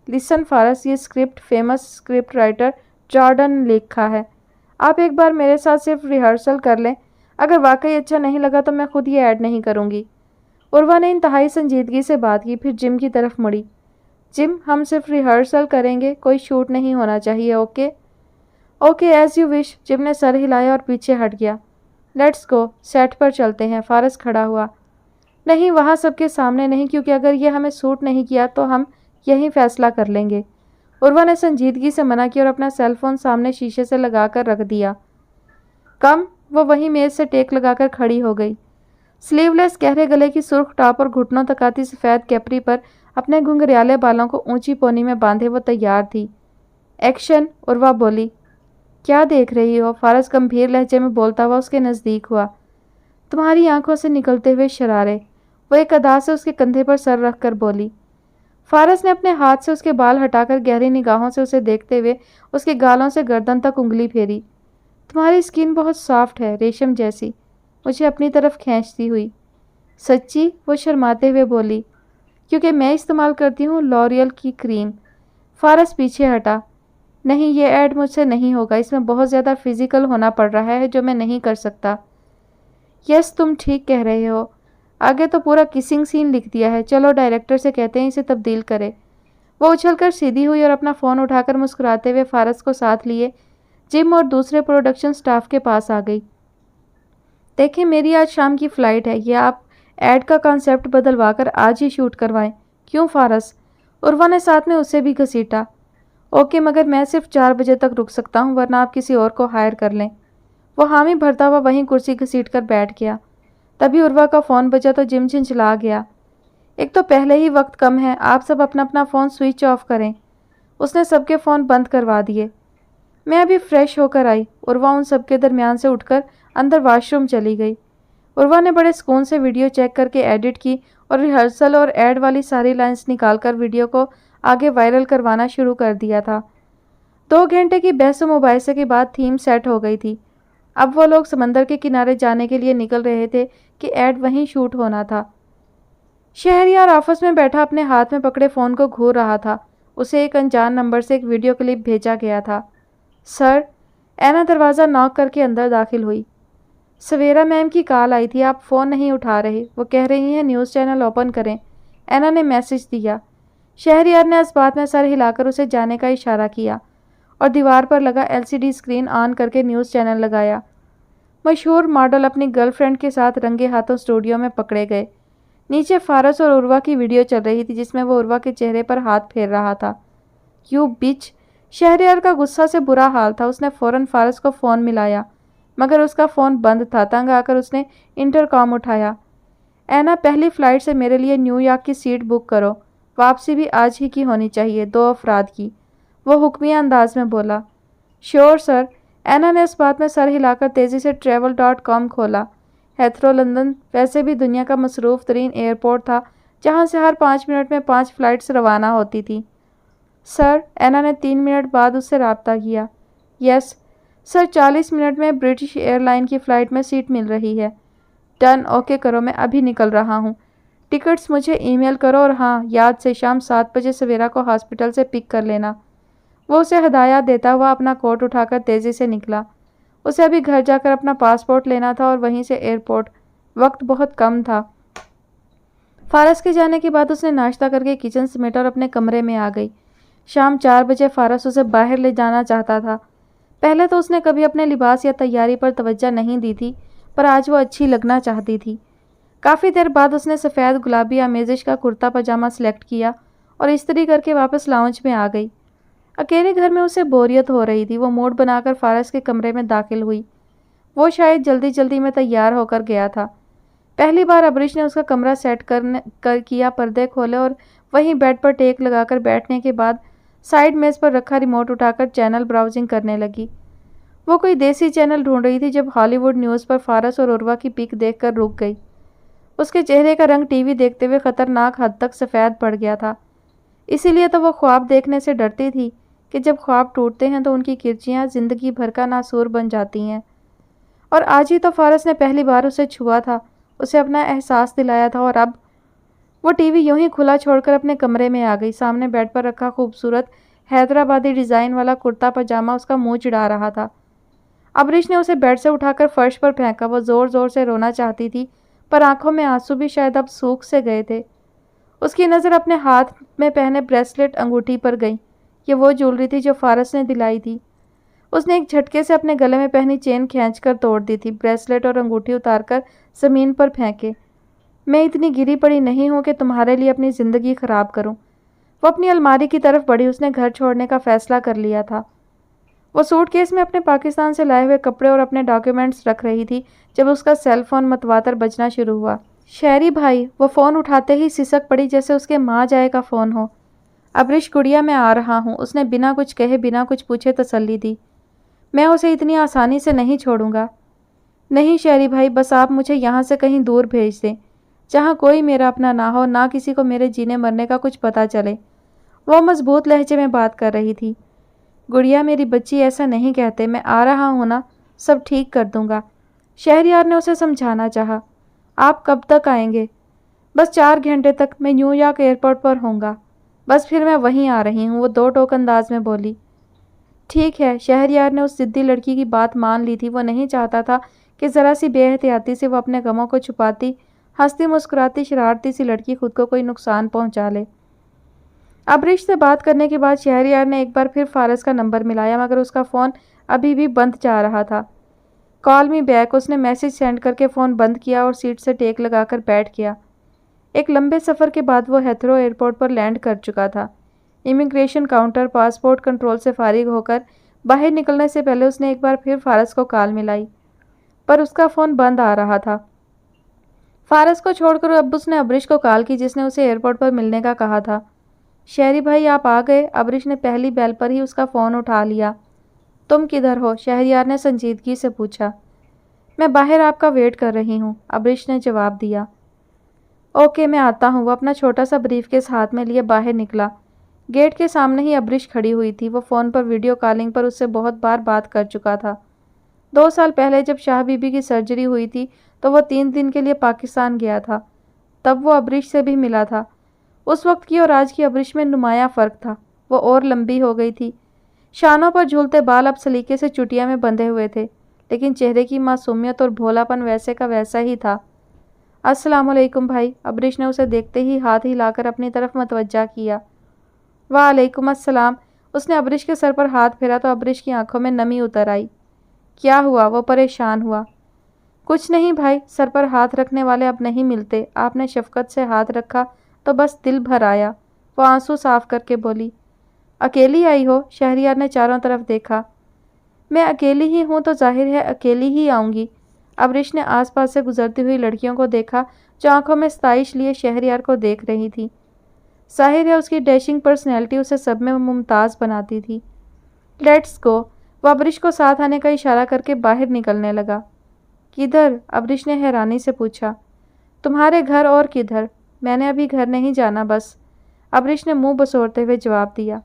لسن فارس، یہ script famous script writer Jordan نے لکھا ہے۔ آپ ایک بار میرے ساتھ صرف ریہرسل کر لیں، اگر واقعی اچھا نہیں لگا تو میں خود یہ ایڈ نہیں کروں گی۔ عروہ نے انتہائی سنجیدگی سے بات کی، پھر جم کی طرف مڑی۔ جم، ہم صرف ریہرسل کریں گے، کوئی شوٹ نہیں ہونا چاہیے، okay? Okay, as you wish, Jim نے سر ہلایا اور پیچھے ہٹ گیا۔ لیٹس گو، سیٹ پر چلتے ہیں، فارس کھڑا ہوا۔ نہیں، وہاں سب کے سامنے نہیں، کیونکہ اگر یہ ہمیں سوٹ نہیں کیا تو ہم یہیں فیصلہ کر لیں گے۔ عروہ نے سنجیدگی سے منع کیا اور اپنا سیل فون سامنے شیشے سے لگا کر رکھ دیا۔ کم، وہ وہیں میز سے ٹیک لگا کر کھڑی ہو گئی۔ سلیو لیس گہرے گلے کی سرخ ٹاپ اور گھٹنوں تک آتی سفید کیپری پر اپنے گھنگریالے بالوں کو اونچی پونی میں باندھے وہ تیار تھی۔ ایکشن، عروہ بولی۔ کیا دیکھ رہی ہو؟ فارس گمبھیر لہجے میں بولتا ہوا اس کے نزدیک ہوا۔ تمہاری آنکھوں سے نکلتے ہوئے شرارے، وہ ایک ادا سے اس کے کندھے پر سر رکھ کر بولی۔ فارس نے اپنے ہاتھ سے اس کے بال ہٹا کر گہری نگاہوں سے اسے دیکھتے ہوئے اس کے گالوں سے گردن تک انگلی پھیری۔ تمہاری اسکن بہت سافٹ ہے، ریشم جیسی، مجھے اپنی طرف کھینچتی ہوئی۔ سچی؟ وہ شرماتے ہوئے بولی۔ کیونکہ میں استعمال کرتی ہوں لوریل کی کریم۔ فارس پیچھے ہٹا۔ نہیں، یہ ایڈ مجھ سے نہیں ہوگا، اس میں بہت زیادہ فزیکل ہونا پڑ رہا ہے جو میں نہیں کر سکتا۔ یس، تم ٹھیک کہہ رہے ہو، آگے تو پورا کسنگ سین لکھ دیا ہے، چلو ڈائریکٹر سے کہتے ہیں اسے تبدیل کرے۔ وہ اچھل کر سیدھی ہوئی اور اپنا فون اٹھا کر مسکراتے ہوئے فارس کو ساتھ لیے جم اور دوسرے پروڈکشن سٹاف کے پاس آ گئی۔ دیکھیں، میری آج شام کی فلائٹ ہے، یہ آپ ایڈ کا کانسیپٹ بدلوا کر آج ہی شوٹ کروائیں۔ کیوں فارس؟ عروہ نے ساتھ میں اسے بھی گھسیٹا۔ اوکے، مگر میں صرف 4 بجے تک رک سکتا ہوں، ورنہ آپ کسی اور کو ہائر کر لیں۔ وہ حامی بھرتا ہوا وہیں کرسی گھسیٹ کر بیٹھ گیا۔ تبھی عروہ کا فون بجا تو جم چنچلا گیا۔ ایک تو پہلے ہی وقت کم ہے، آپ سب اپنا اپنا فون سوئچ آف کریں۔ اس نے سب کے فون بند کروا دیے۔ میں ابھی فریش ہو کر آئی۔ عروہ ان سب کے درمیان سے اٹھ کر اندر واش روم چلی گئی۔ عروہ نے بڑے سکون سے ویڈیو چیک کر کے ایڈٹ کی اور ریہرسل اور ایڈ والی ساری لائنز نکال کر ویڈیو کو آگے وائرل کروانا شروع کر دیا تھا۔ 2 گھنٹے کی بحث و مباحثے کے بعد تھیم سیٹ ہو گئی تھی۔ اب وہ لوگ سمندر کے کنارے جانے کے لیے نکل رہے تھے کہ ایڈ وہیں شوٹ ہونا تھا۔ شہریار آفس میں بیٹھا اپنے ہاتھ میں پکڑے فون کو گھور رہا تھا۔ اسے ایک انجان نمبر سے ایک ویڈیو کلپ بھیجا گیا تھا۔ سر، اینا دروازہ ناک کر کے اندر داخل ہوئی۔ سویرا میم کی کال آئی تھی، آپ فون نہیں اٹھا رہے، وہ کہہ رہی ہیں نیوز چینل اوپن کریں، اینا نے میسج دیا۔ شہریار نے اس بات میں سر ہلا کر اسے جانے کا اشارہ کیا اور دیوار پر لگا LCD اسکرین آن کر کے نیوز چینل لگایا۔ مشہور ماڈل اپنی گرل فرینڈ کے ساتھ رنگے ہاتھوں اسٹوڈیو میں پکڑے گئے۔ نیچے فارس اور عروہ کی ویڈیو چل رہی تھی جس میں وہ عروہ کے چہرے پر ہاتھ پھیر رہا تھا۔ یو بچ! شہریار کا غصہ سے برا حال تھا۔ اس نے فوراً فارس کو فون ملایا، مگر اس کا فون بند تھا۔ تنگ آ کر اس نے انٹرکام اٹھایا۔ اینا، پہلی فلائٹ سے میرے لیے نیو یارک کی سیٹ بک کرو، واپسی بھی آج ہی کی ہونی چاہیے، 2 افراد کی، وہ حکمیہ انداز میں بولا۔ شیور سر، اینا نے اس بات میں سر ہلا کر تیزی سے travel.com کھولا۔ ہیتھرو لندن ویسے بھی دنیا کا مصروف ترین ایئرپورٹ تھا جہاں سے ہر 5 منٹ میں 5 فلائٹس روانہ ہوتی تھیں۔ سر، اینا نے 3 منٹ بعد اس سے رابطہ کیا۔ یس سر، 40 منٹ میں برٹش ایئر لائن کی فلائٹ میں سیٹ مل رہی ہے۔ ڈن، اوکے کرو، میں ابھی نکل رہا ہوں۔ ٹکٹس مجھے ای میل کرو اور ہاں، یاد سے شام 7 بجے سویرا کو ہاسپٹل سے پک کر لینا۔ وہ اسے ہدایات دیتا ہوا اپنا کوٹ اٹھا کر تیزی سے نکلا۔ اسے ابھی گھر جا کر اپنا پاسپورٹ لینا تھا اور وہیں سے ایئرپورٹ۔ وقت بہت کم تھا۔ فارس کے جانے کے بعد اس نے ناشتہ کر کے کچن سمیٹا اور اپنے کمرے میں آ گئی۔ شام 4 بجے فارس اسے باہر لے جانا چاہتا تھا۔ پہلے تو اس نے کبھی اپنے لباس یا تیاری پر توجہ نہیں دی تھی، پر آج وہ اچھی لگنا چاہتی تھی۔ کافی دیر بعد اس نے سفید گلابی آمیزش کا کرتا پاجامہ سلیکٹ کیا اور استری کر کے واپس لاؤنج میں آ گئی۔ اکیلے گھر میں اسے بوریت ہو رہی تھی۔ وہ موڈ بنا کر فارس کے کمرے میں داخل ہوئی۔ وہ شاید جلدی جلدی میں تیار ہو کر گیا تھا۔ پہلی بار ابریش نے اس کا کمرہ سیٹ کیا، پردے کھولے اور وہیں بیڈ پر ٹیک لگا کر بیٹھنے کے بعد سائیڈ میز پر رکھا ریموٹ اٹھا کر چینل براؤزنگ کرنے لگی۔ وہ کوئی دیسی چینل ڈھونڈ رہی تھی جب ہالی ووڈ نیوز پر فارس اور عروہ کی پک دیکھ کر رک گئی۔ اس کے چہرے کا رنگ ٹی وی دیکھتے ہوئے خطرناک حد تک سفید پڑ گیا تھا۔ اسی لیے تو وہ خواب دیکھنے سے ڈرتی تھی کہ جب خواب ٹوٹتے ہیں تو ان کی کرچیاں زندگی بھر کا ناسور بن جاتی ہیں۔ اور آج ہی تو فارس نے پہلی بار اسے چھوا تھا، اسے اپنا احساس دلایا تھا، اور اب وہ ٹی وی یوں ہی کھلا چھوڑ کر اپنے کمرے میں آ گئی۔ سامنے بیڈ پر رکھا خوبصورت حیدرآبادی ڈیزائن والا کرتا پاجامہ اس کا منہ چڑھا رہا تھا۔ ابریش نے اسے بیڈ سے اٹھا کر فرش پر پھینکا۔ وہ زور زور سے رونا چاہتی تھی، پر آنکھوں میں آنسو بھی شاید اب سوکھ سے گئے تھے۔ اس کی نظر اپنے ہاتھ میں پہنے بریسلٹ انگوٹھی پر گئی۔ یہ وہ جولری تھی جو فارس نے دلائی تھی۔ اس نے ایک جھٹکے سے اپنے گلے میں پہنی چین کھینچ کر توڑ دی تھی، بریسلٹ اور انگوٹھی اتار کر زمین پر پھینکے۔ میں اتنی گری پڑی نہیں ہوں کہ تمہارے لیے اپنی زندگی خراب کروں۔ وہ اپنی الماری کی طرف بڑھی۔ اس نے گھر چھوڑنے کا فیصلہ کر لیا تھا۔ وہ سوٹ کیس میں اپنے پاکستان سے لائے ہوئے کپڑے اور اپنے ڈاکیومنٹس رکھ رہی تھی جب اس کا سیل فون متواتر بجنا شروع ہوا۔ شہری بھائی، وہ فون اٹھاتے ہی سسک پڑی جیسے اس کے ماں جائے کا فون ہو۔ ابریش گڑیا، میں آ رہا ہوں، اس نے بنا کچھ کہے بنا کچھ پوچھے تسلی دی۔ میں اسے اتنی آسانی سے نہیں چھوڑوں گا۔ نہیں شہری بھائی، بس آپ مجھے یہاں سے کہیں دور بھیج دیں، جہاں کوئی میرا اپنا نہ ہو، نہ کسی کو میرے جینے مرنے کا کچھ پتہ چلے۔ وہ مضبوط لہجے میں بات کر رہی تھی۔ گڑیا میری بچی، ایسا نہیں کہتے، میں آ رہا ہوں نا، سب ٹھیک کر دوں گا۔ شہریار نے اسے سمجھانا چاہا۔ آپ کب تک آئیں گے؟ بس 4 گھنٹے تک، میں نیو یارک ایئرپورٹ پر ہوں گا، بس پھر میں وہیں آ رہی ہوں، وہ 2 ٹوک انداز میں بولی۔ ٹھیک ہے، شہریار نے اس ضدی لڑکی کی بات مان لی تھی۔ وہ نہیں چاہتا تھا کہ ذرا سی بے احتیاطی سے وہ اپنے غموں کو چھپاتی، ہنستی مسکراتی شرارتی سی لڑکی خود کو کوئی نقصان پہنچا لے۔ ابریش سے بات کرنے کے بعد شہریار نے ایک بار پھر فارس کا نمبر ملایا، مگر اس کا فون ابھی بھی بند جا رہا تھا۔ کال می بیک، اس نے میسج سینڈ کر کے فون بند کیا اور سیٹ سے ٹیک لگا کر بیٹھ گیا۔ ایک لمبے سفر کے بعد وہ ہیتھرو ایئرپورٹ پر لینڈ کر چکا تھا۔ امیگریشن کاؤنٹر پاسپورٹ کنٹرول سے فارغ ہو کر باہر نکلنے سے پہلے اس نے ایک بار پھر فارس کو کال ملائی، پر اس کا فون بند آ رہا تھا۔ فارس کو چھوڑ کر اب اس نے ابریش کو کال کی، جس نے اسے ایئرپورٹ پر ملنے کا کہا تھا۔ شہری بھائی، آپ آ گئے؟ ابریش نے پہلی بیل پر ہی اس کا فون اٹھا لیا۔ تم کدھر ہو؟ شہریار نے سنجیدگی سے پوچھا۔ میں باہر آپ کا ویٹ کر رہی ہوں، ابریش نے جواب دیا۔ اوکے، میں آتا ہوں۔ وہ اپنا چھوٹا سا بریف کیس ہاتھ میں لیے باہر نکلا۔ گیٹ کے سامنے ہی ابریش کھڑی ہوئی تھی۔ وہ فون پر ویڈیو کالنگ پر اس سے بہت بار بات کر چکا تھا۔ 2 سال پہلے جب شاہ بی بی کی سرجری ہوئی تھی تو وہ 3 دن کے لیے پاکستان گیا تھا۔ تب وہ ابریش سے بھی ملا تھا۔ اس وقت کی اور آج کی ابریش میں نمایاں فرق تھا۔ وہ اور لمبی ہو گئی تھی۔ شانوں پر جھولتے بال اب سلیقے سے چٹیا میں بندھے ہوئے تھے، لیکن چہرے کی معصومیت اور بھولا پن ویسے کا ویسا ہی تھا۔ السلام علیکم بھائی، ابریش نے اسے دیکھتے ہی ہاتھ ہلا کر اپنی طرف متوجہ کیا۔ وعلیکم السلام۔ اس نے ابریش کے سر پر ہاتھ پھیرا تو ابریش کی آنکھوں میں نمی اتر آئی۔ کیا ہوا؟ وہ پریشان ہوا۔ کچھ نہیں بھائی، سر پر ہاتھ رکھنے والے اب نہیں ملتے، آپ نے شفقت سے ہاتھ رکھا تو بس دل بھر آیا۔ وہ آنسو صاف کر کے بولی۔ اکیلی آئی ہو؟ شہریار نے چاروں طرف دیکھا۔ میں اکیلی ہی ہوں تو ظاہر ہے اکیلی ہی آؤں گی۔ ابریش نے آس پاس سے گزرتی ہوئی لڑکیوں کو دیکھا جو آنکھوں میں ستائش لیے شہریار کو دیکھ رہی تھی۔ ظاہر ہے اس کی ڈیشنگ پرسنالٹی اسے سب میں ممتاز بناتی تھی۔ Let's go. وہ ابریش کو ساتھ آنے کا اشارہ کر کے باہر نکلنے لگا۔ کدھر؟ ابریش نے حیرانی سے پوچھا۔ تمہارے گھر اور کدھر؟ میں نے ابھی گھر نہیں جانا بس، ابریش نے منہ بسورتے ہوئے جواب دیا۔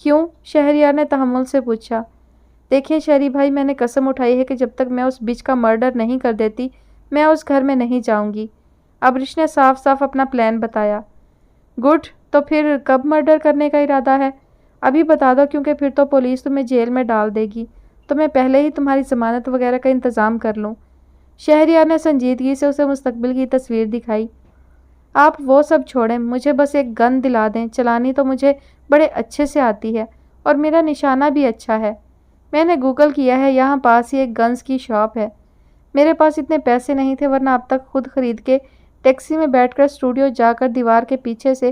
کیوں؟ شہریار نے تحمل سے پوچھا۔ دیکھیں شہری بھائی، میں نے قسم اٹھائی ہے کہ جب تک میں اس بچ کا مرڈر نہیں کر دیتی میں اس گھر میں نہیں جاؤں گی، ابریش نے صاف صاف اپنا پلان بتایا۔ گڈ، تو پھر کب مرڈر کرنے کا ارادہ ہے؟ ابھی بتا دو، کیونکہ پھر تو پولیس تمہیں جیل میں ڈال دے گی، تو میں پہلے ہی تمہاری ضمانت وغیرہ کا انتظام کر لوں۔ شہریار نے سنجیدگی سے اسے مستقبل کی تصویر دکھائی۔ آپ وہ سب چھوڑیں، مجھے بس ایک گن دلا دیں، چلانی تو مجھے بڑے اچھے سے آتی ہے اور میرا نشانہ بھی اچھا ہے۔ میں نے گوگل کیا ہے، یہاں پاس ہی ایک گنز کی شاپ ہے۔ میرے پاس اتنے پیسے نہیں تھے ورنہ اب تک خود خرید کے ٹیکسی میں بیٹھ کر اسٹوڈیو جا کر دیوار کے پیچھے سے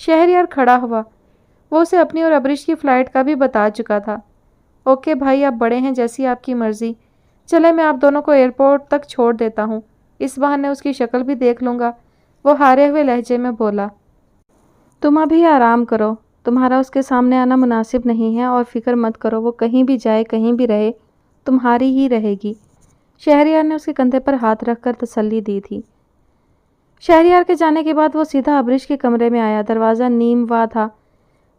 شہریار کھڑا ہوا۔ وہ اسے اپنی اور ابریش کی فلائٹ کا بھی بتا چکا تھا۔ اوکے بھائی، آپ بڑے ہیں، جیسی آپ کی مرضی۔ چلے میں آپ دونوں کو ایئرپورٹ تک چھوڑ دیتا ہوں، اس بہانے اس کی شکل بھی دیکھ لوں گا، وہ ہارے ہوئے لہجے میں بولا۔ تم ابھی آرام کرو، تمہارا اس کے سامنے آنا مناسب نہیں ہے، اور فکر مت کرو، وہ کہیں بھی جائے کہیں بھی رہے تمہاری ہی رہے گی۔ شہریار نے اس کے کندھے پر ہاتھ رکھ کر تسلی دی تھی۔ شہریار کے جانے کے بعد وہ سیدھا ابریش کے کمرے میں آیا۔ دروازہ نیم وا تھا،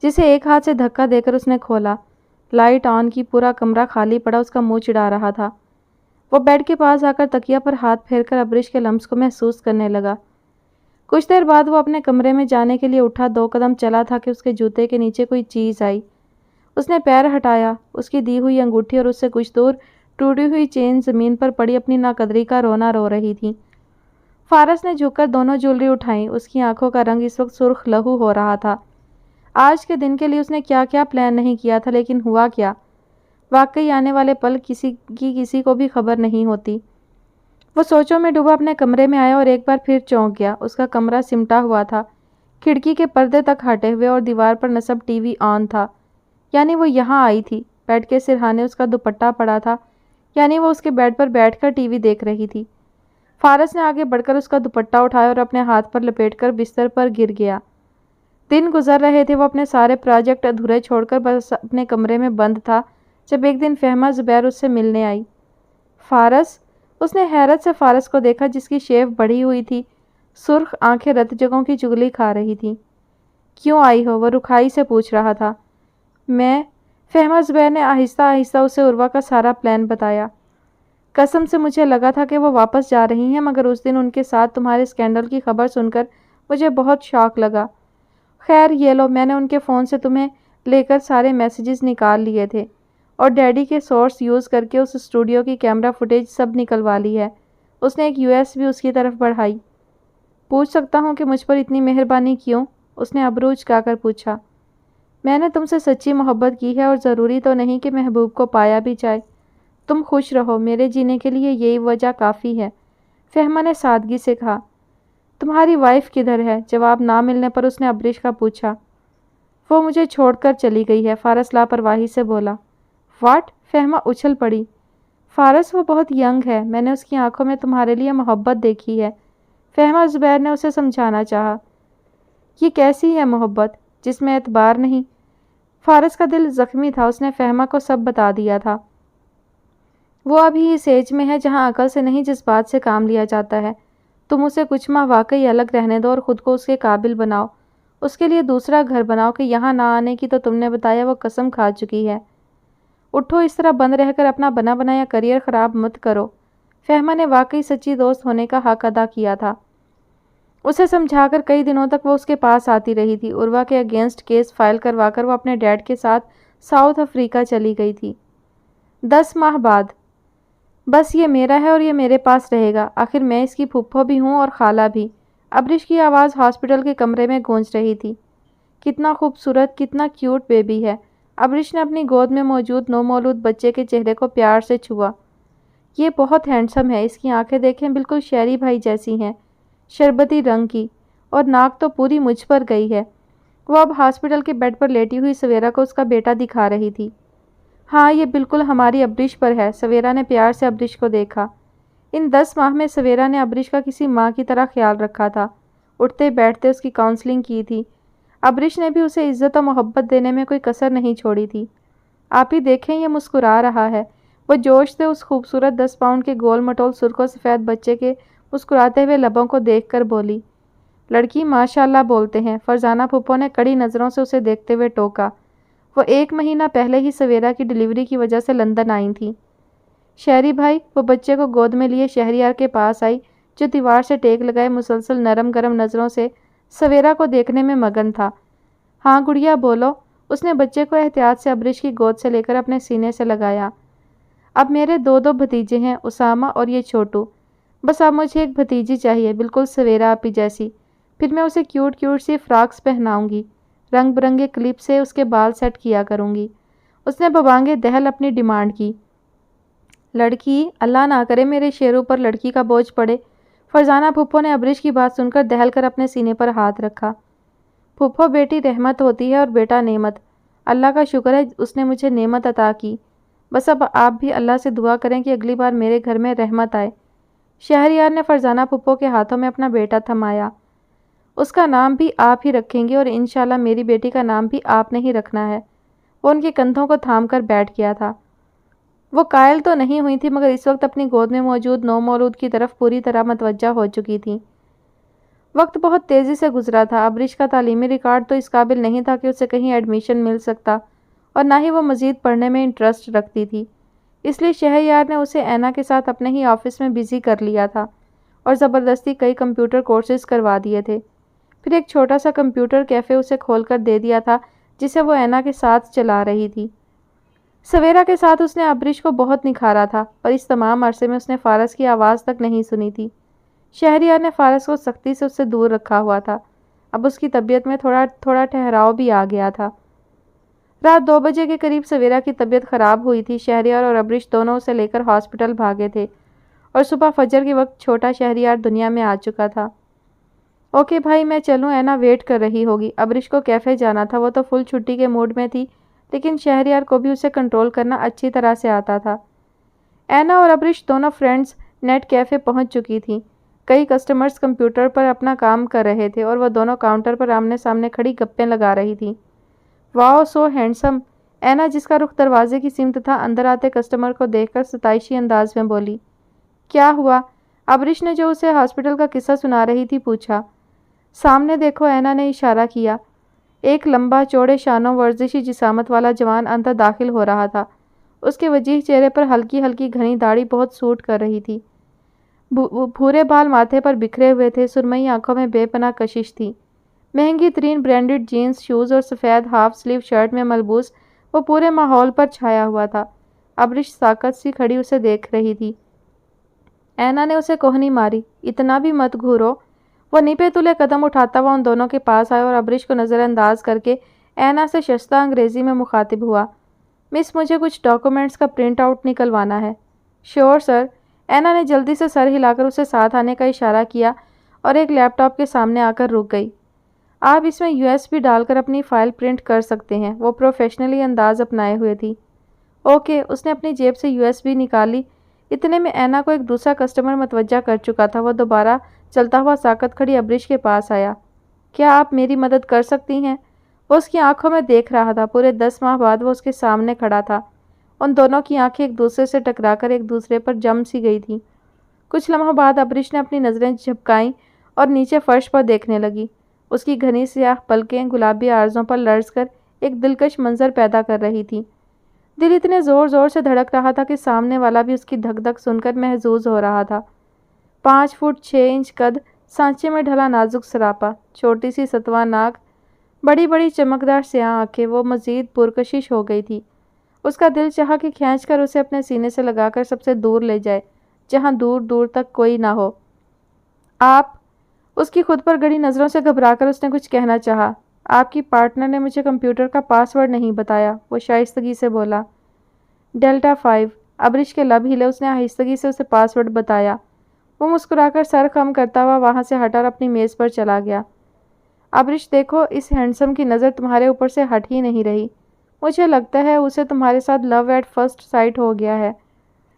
جسے ایک ہاتھ سے دھکا دے کر اس نے کھولا۔ لائٹ آن کی، پورا کمرہ خالی پڑا، اس کا منہ چڑھا رہا تھا۔ وہ بیڈ کے پاس آ کر تکیہ پر ہاتھ پھیر کر ابریش کے لمس کو محسوس کرنے لگا۔ کچھ دیر بعد وہ اپنے کمرے میں جانے کے لیے اٹھا۔ 2 قدم چلا تھا کہ اس کے جوتے کے نیچے کوئی چیز آئی۔ اس نے پیر ہٹایا۔ اس کی دی ہوئی انگوٹھی اور اس سے کچھ دور ٹوٹی ہوئی چین زمین پر پڑی اپنی ناقدری کا رونا رو رہی تھی۔ فارس نے جھک کر دونوں جولری اٹھائیں۔ اس کی آنکھوں کا رنگ اس وقت سرخ لہو ہو رہا تھا۔ آج کے دن کے لیے اس نے کیا کیا پلان نہیں کیا تھا، لیکن ہوا کیا؟ واقعی آنے والے پل کسی کو بھی خبر نہیں ہوتی۔ وہ سوچوں میں ڈوبا اپنے کمرے میں آیا اور ایک بار پھر چونک گیا۔ اس کا کمرہ سمٹا ہوا تھا، کھڑکی کے پردے تک ہٹے ہوئے، اور دیوار پر نصب ٹی وی آن تھا، یعنی وہ یہاں آئی تھی۔ بیڈ کے سرہانے اس کا دوپٹہ پڑا تھا، یعنی وہ اس کے بیڈ پر بیٹھ کر ٹی وی دیکھ رہی تھی۔ فارس نے آگے بڑھ کر اس کا دوپٹہ اٹھایا اور اپنے ہاتھ پر لپیٹ کر بستر پر گر گیا۔ دن گزر رہے تھے، وہ اپنے سارے پروجیکٹ ادھورے چھوڑ کر بس اپنے کمرے میں بند تھا، جب ایک دن فہمہ زبیر اس سے ملنے آئی۔ فارس؟ اس نے حیرت سے فارس کو دیکھا، جس کی شیو بڑھی ہوئی تھی، سرخ آنکھیں رت جگہوں کی چگلی کھا رہی تھیں۔ کیوں آئی ہو؟ وہ رکھائی سے پوچھ رہا تھا۔ میں؟ فہمہ زبیر نے آہستہ آہستہ اسے عروہ کا سارا پلان بتایا۔ قسم سے مجھے لگا تھا کہ وہ واپس جا رہی ہیں، مگر اس دن ان کے ساتھ تمہارے سکینڈل کی خبر سن کر مجھے بہت شوق لگا۔ خیر یہ لو، میں نے ان کے فون سے تمہیں لے کر سارے میسیجز نکال لیے تھے، اور ڈیڈی کے سورس یوز کر کے اس اسٹوڈیو کی کیمرہ فوٹیج سب نکلوا لی ہے۔ اس نے ایک US بھی اس کی طرف بڑھائی۔ پوچھ سکتا ہوں کہ مجھ پر اتنی مہربانی کیوں؟ اس نے ابرو اچکا کر پوچھا۔ میں نے تم سے سچی محبت کی ہے، اور ضروری تو نہیں کہ محبوب کو پایا بھی جائے۔ تم خوش رہو، میرے جینے کے لیے یہی وجہ کافی ہے، فہمہ نے سادگی سے کہا۔ تمہاری وائف کدھر ہے؟ جواب نہ ملنے پر اس نے ابریش کا پوچھا۔ وہ مجھے چھوڑ کر چلی گئی ہے، فارس لاپرواہی سے بولا۔ واٹ؟ فہمہ اچھل پڑی۔ فارس، وہ بہت ینگ ہے، میں نے اس کی آنکھوں میں تمہارے لیے محبت دیکھی ہے۔ فہمہ زبیر نے اسے سمجھانا چاہا۔ یہ کیسی ہے محبت جس میں اعتبار نہیں؟ فارس کا دل زخمی تھا، اس نے فہمہ کو سب بتا دیا تھا۔ وہ ابھی اس ایج میں ہے جہاں عقل سے نہیں جذبات سے کام لیا جاتا ہے۔ تم اسے کچھ ماہ واقعی الگ رہنے دو اور خود کو اس کے قابل بناؤ۔ اس کے لیے دوسرا گھر بناؤ کہ یہاں نہ آنے کی تو تم نے بتایا وہ قسم کھا چکی ہے۔ اٹھو، اس طرح بند رہ کر اپنا بنا بنایا کریئر خراب مت کرو۔ فہمہ نے واقعی سچی دوست ہونے کا حق ادا کیا تھا۔ اسے سمجھا کر کئی دنوں تک وہ اس کے پاس آتی رہی تھی۔ عروہ کے اگینسٹ کیس فائل کروا کر وہ اپنے ڈیڈ کے ساتھ ساؤتھ افریقہ چلی گئی تھی۔ 10 ماہ بعد۔ بس یہ میرا ہے اور یہ میرے پاس رہے گا، آخر میں اس کی پھپھو بھی ہوں اور خالہ بھی۔ ابریش کی آواز ہاسپٹل کے کمرے میں گونج رہی تھی۔ کتنا خوبصورت، کتنا کیوٹ بیبی ہے۔ ابریش نے اپنی گود میں موجود نومولود بچے کے چہرے کو پیار سے چھوا۔ یہ بہت ہینڈسم ہے، اس کی آنکھیں دیکھیں، بالکل شیری بھائی جیسی ہیں، شربتی رنگ کی، اور ناک تو پوری مجھ پر گئی ہے۔ وہ اب ہاسپٹل کے بیڈ پر لیٹی ہوئی سویرا کو اس کا بیٹا دکھا رہی تھی۔ ہاں، یہ بالکل ہماری ابریش پر ہے، سویرا نے پیار سے ابریش کو دیکھا۔ ان 10 ماہ میں سویرا نے ابریش کا کسی ماں کی طرح خیال رکھا تھا، اٹھتے بیٹھتے اس کی کاؤنسلنگ کی تھی۔ ابریش نے بھی اسے عزت و محبت دینے میں کوئی کسر نہیں چھوڑی تھی۔ آپ ہی دیکھیں، یہ مسکرا رہا ہے، وہ جوش سے اس خوبصورت 10 پاؤنڈ کے گول مٹول سرخ و سفید بچے کے مسکراتے ہوئے لبوں کو دیکھ کر بولی۔ لڑکی ماشاءاللہ بولتے ہیں، فرزانہ پھپھو نے کڑی نظروں سے اسے دیکھتے ہوئے ٹوکا۔ وہ 1 مہینہ پہلے ہی سویرا کی ڈیلیوری کی وجہ سے لندن آئی تھیں۔ شہری بھائی، وہ بچے کو گود میں لیے شہریار کے پاس آئی، جو دیوار سے ٹیک لگائے مسلسل نرم گرم نظروں سے سویرا کو دیکھنے میں مگن تھا۔ ہاں گڑیا بولو، اس نے بچے کو احتیاط سے ابریش کی گود سے لے کر اپنے سینے سے لگایا۔ اب میرے 2 بھتیجے ہیں، اسامہ اور یہ چھوٹو، بس اب مجھے ایک بھتیجی چاہیے، بالکل سویرا آپی جیسی، پھر میں اسے کیوٹ کیوٹ سی فراکس پہناؤں گی، رنگ برنگے کلپ سے اس کے بال سیٹ کیا کروں گی۔ اس نے ببانگے دہل اپنی ڈیمانڈ کی۔ لڑکی؟ اللہ نہ کرے میرے شیروں پر لڑکی کا بوجھ پڑے۔ فرزانہ پھپھو نے ابریش کی بات سن کر دہل کر اپنے سینے پر ہاتھ رکھا۔ پھپھو بیٹی رحمت ہوتی ہے اور بیٹا نعمت۔ اللہ کا شکر ہے اس نے مجھے نعمت عطا کی۔ بس اب آپ بھی اللہ سے دعا کریں کہ اگلی بار میرے گھر میں رحمت آئے۔ شہریار نے فرزانہ پھپھو کے ہاتھوں میں اپنا بیٹا تھمایا۔ اس کا نام بھی آپ ہی رکھیں گے اور انشاءاللہ میری بیٹی کا نام بھی آپ نے ہی رکھنا ہے۔ وہ ان کے کندھوں کو تھام کر بیٹھ گیا تھا۔ وہ قائل تو نہیں ہوئی تھی مگر اس وقت اپنی گود میں موجود نو مولود کی طرف پوری طرح متوجہ ہو چکی تھی۔ وقت بہت تیزی سے گزرا تھا۔ ابرش کا تعلیمی ریکارڈ تو اس قابل نہیں تھا کہ اسے کہیں ایڈمیشن مل سکتا اور نہ ہی وہ مزید پڑھنے میں انٹرسٹ رکھتی تھی۔ اس لیے شہریار نے اسے اینا کے ساتھ اپنے ہی آفس میں بزی کر لیا تھا اور زبردستی کئی کمپیوٹر کورسز کروا دیے تھے۔ پھر ایک چھوٹا سا کمپیوٹر کیفے اسے کھول کر دے دیا تھا جسے وہ اینا کے ساتھ چلا رہی تھی۔ سویرا کے ساتھ اس نے ابرش کو بہت نکھارا تھا پر اس تمام عرصے میں اس نے فارس کی آواز تک نہیں سنی تھی۔ شہریار نے فارس کو سختی سے اس سے دور رکھا ہوا تھا۔ اب اس کی طبیعت میں تھوڑا ٹھہراؤ بھی آ گیا تھا۔ رات 2 بجے کے قریب سویرا کی طبیعت خراب ہوئی تھی۔ شہریار اور ابرش دونوں اسے لے کر ہاسپٹل بھاگے تھے اور صبح فجر کے وقت چھوٹا شہریار دنیا میں آ چکا تھا۔ اوکے بھائی میں چلوں، اینا ویٹ کر رہی ہوگی۔ ابرش کو کیفے جانا تھا، وہ تو فل چھٹی کے موڈ میں تھی لیکن شہریار کو بھی اسے کنٹرول کرنا اچھی طرح سے آتا تھا۔ اینا اور ابرش دونوں فرینڈز نیٹ کیفے پہنچ چکی تھیں۔ کئی کسٹمرز کمپیوٹر پر اپنا کام کر رہے تھے اور وہ دونوں کاؤنٹر پر آمنے سامنے کھڑی گپیں لگا رہی تھیں۔ واؤ سو ہینڈسم، اینا جس کا رخ دروازے کی سمت تھا اندر آتے کسٹمر کو دیکھ کر ستائشی انداز میں بولی۔ کیا ہوا؟ ابرش نے جو اسے ہاسپٹل کا قصہ سنا رہی تھی پوچھا۔ سامنے دیکھو، اینا نے اشارہ کیا۔ ایک لمبا چوڑے شانوں ورزشی جسامت والا جوان اندر داخل ہو رہا تھا۔ اس کے وجیح چہرے پر ہلکی ہلکی گھنی داڑھی بہت سوٹ کر رہی تھی۔ بھورے بال ماتھے پر بکھرے ہوئے تھے، سرمئی آنکھوں میں بے پناہ کشش تھی۔ مہنگی ترین برانڈڈ جینز شوز اور سفید ہاف سلیو شرٹ میں ملبوس وہ پورے ماحول پر چھایا ہوا تھا۔ ابرش ساکت سی کھڑی اسے دیکھ رہی تھی۔ اینا نے اسے کوہنی ماری۔ اتنا بھی مت گھورو۔ وہ نیپے تلے قدم اٹھاتا ہوا ان دونوں کے پاس آیا اور ابرش کو نظر انداز کر کے اینا سے شستہ انگریزی میں مخاطب ہوا۔ مس مجھے کچھ ڈاکومنٹس کا پرنٹ آؤٹ نکلوانا ہے۔ شیور سر۔ اینا نے جلدی سے سر ہلا کر اسے ساتھ آنے کا اشارہ کیا اور ایک لیپ ٹاپ کے سامنے آ کر رک گئی۔ آپ اس میں USB ڈال کر اپنی فائل پرنٹ کر سکتے ہیں۔ وہ پروفیشنلی انداز اپنائے ہوئے تھی۔ اوکے، اس نے اپنی جیب سے USB نکالی۔ اتنے میں اینا کو ایک دوسرا کسٹمر متوجہ کر چکا تھا۔ وہ دوبارہ چلتا ہوا ساکت کھڑی ابرش کے پاس آیا۔ کیا آپ میری مدد کر سکتی ہیں؟ وہ اس کی آنکھوں میں دیکھ رہا تھا۔ پورے 10 ماہ بعد وہ اس کے سامنے کھڑا تھا۔ ان دونوں کی آنکھیں ایک دوسرے سے ٹکرا کر ایک دوسرے پر جم سی گئی تھیں۔ کچھ لمحوں بعد ابرش نے اپنی نظریں جھپکائیں اور نیچے فرش پر دیکھنے لگی۔ اس کی گھنی سیاہ پلکیں گلابی آرزوں پر لرز کر ایک دلکش منظر پیدا کر رہی تھی۔ دل اتنے زور زور سے دھڑک رہا تھا کہ سامنے والا بھی اس کی دھک دھک سن کر محظوظ ہو رہا تھا۔ 5 فٹ 6 انچ قد، سانچے میں ڈھلا نازک سراپا، چھوٹی سی ستواں ناک، بڑی بڑی چمکدار سیاہ آنکھیں، وہ مزید پرکشش ہو گئی تھی۔ اس کا دل چاہا کہ کھینچ کر اسے اپنے سینے سے لگا کر سب سے دور لے جائے، جہاں دور دور تک کوئی نہ ہو۔ آپ، اس کی خود پر گڑی نظروں سے گھبرا کر اس نے کچھ کہنا چاہا۔ آپ کی پارٹنر نے مجھے کمپیوٹر کا پاس ورڈ نہیں بتایا، وہ شائستگی سے بولا۔ ڈیلٹا 5۔ ابرش کے لب ہلے، اس نے آہستگی سے اسے پاس ورڈ بتایا۔ وہ مسکرا کر سر خم کرتا ہوا وہاں سے ہٹا اور اپنی میز پر چلا گیا۔ ابرش دیکھو، اس ہینڈسم کی نظر تمہارے اوپر سے ہٹ ہی نہیں رہی۔ مجھے لگتا ہے اسے تمہارے ساتھ لو ایٹ فرسٹ سائٹ ہو گیا ہے۔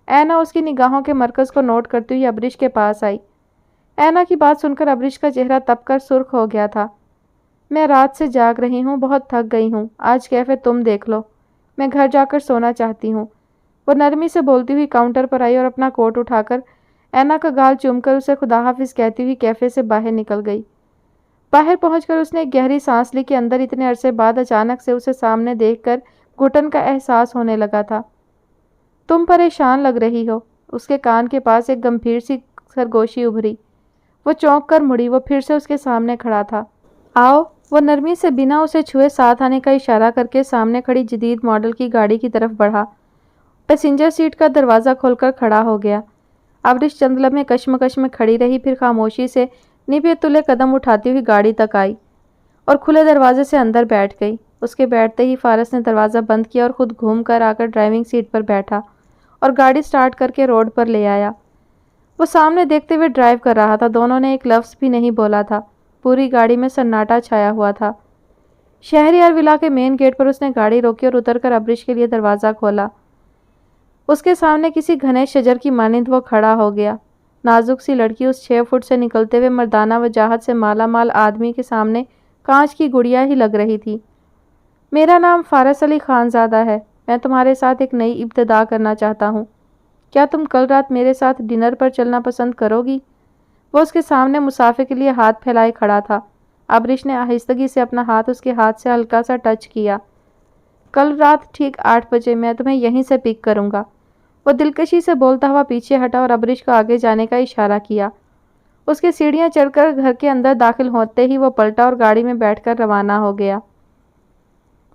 اینا اس کی نگاہوں کے مرکز کو نوٹ کرتے ہوئی ابرش کے پاس آئی۔ اینا کی بات سن کر ابرش کا چہرہ تپ کر سرخ ہو گیا تھا۔ میں رات سے جاگ رہی ہوں، بہت تھک گئی ہوں۔ آج کیفے تم دیکھ لو، میں گھر جا کر سونا چاہتی ہوں۔ وہ نرمی سے بولتی ہوئی کاؤنٹر پر آئی اور اپنا کوٹ اٹھا کر اینا کا گال چوم کر اسے خدا حافظ کہتی ہوئی کیفے سے باہر نکل گئی۔ باہر پہنچ کر اس نے ایک گہری سانس لی کہ اندر اتنے عرصے بعد اچانک سے اسے سامنے دیکھ کر گھٹن کا احساس ہونے لگا تھا۔ تم پریشان لگ رہی ہو۔ اس کے کان کے پاس ایک گمبھیر سی سرگوشی ابھری۔ وہ چونک کر مڑی، وہ پھر سے اس کے سامنے کھڑا تھا۔ آؤ، وہ نرمی سے بنا اسے چھوئے ساتھ آنے کا اشارہ کر کے سامنے کھڑی جدید ماڈل کی گاڑی کی طرف بڑھا۔ پیسنجر سیٹ کا دروازہ کھول کر کھڑا ہو گیا۔ ابرش چند لمحے کشمکش میں کھڑی رہی، پھر خاموشی سے نیپے تلے قدم اٹھاتی ہوئی گاڑی تک آئی اور کھلے دروازے سے اندر بیٹھ گئی۔ اس کے بیٹھتے ہی فارس نے دروازہ بند کیا اور خود گھوم کر آ کر ڈرائیونگ سیٹ پر بیٹھا اور گاڑی سٹارٹ کر کے روڈ پر لے آیا۔ وہ سامنے دیکھتے ہوئے ڈرائیو کر رہا تھا۔ دونوں نے ایک لفظ بھی نہیں بولا تھا۔ پوری گاڑی میں سناٹا چھایا ہوا تھا۔ شہریار ولا کے مین گیٹ پر اس نے گاڑی روکی اور اتر کر ابریش کے لیے دروازہ کھولا۔ اس کے سامنے کسی گھنے شجر کی مانند وہ کھڑا ہو گیا۔ نازک سی لڑکی اس 6 فٹ سے نکلتے ہوئے مردانہ وجاہت سے مالا مال آدمی کے سامنے کانچ کی گڑیا ہی لگ رہی تھی۔ میرا نام فارس علی خان زادہ ہے۔ میں تمہارے ساتھ ایک نئی ابتدا کرنا چاہتا ہوں۔ کیا تم کل رات میرے ساتھ ڈنر پر چلنا پسند کرو گی؟ وہ اس کے سامنے مسافر کے لیے ہاتھ پھیلائے کھڑا تھا۔ ابریش نے آہستگی سے اپنا ہاتھ اس کے ہاتھ سے ہلکا سا ٹچ کیا۔ کل رات ٹھیک 8 بجے میں تمہیں یہیں سے پک کروں گا۔ وہ دلکشی سے بولتا ہوا پیچھے ہٹا اور ابریش کو آگے جانے کا اشارہ کیا۔ اس کے سیڑھیاں چڑھ کر گھر کے اندر داخل ہوتے ہی وہ پلٹا اور گاڑی میں بیٹھ کر روانہ ہو گیا۔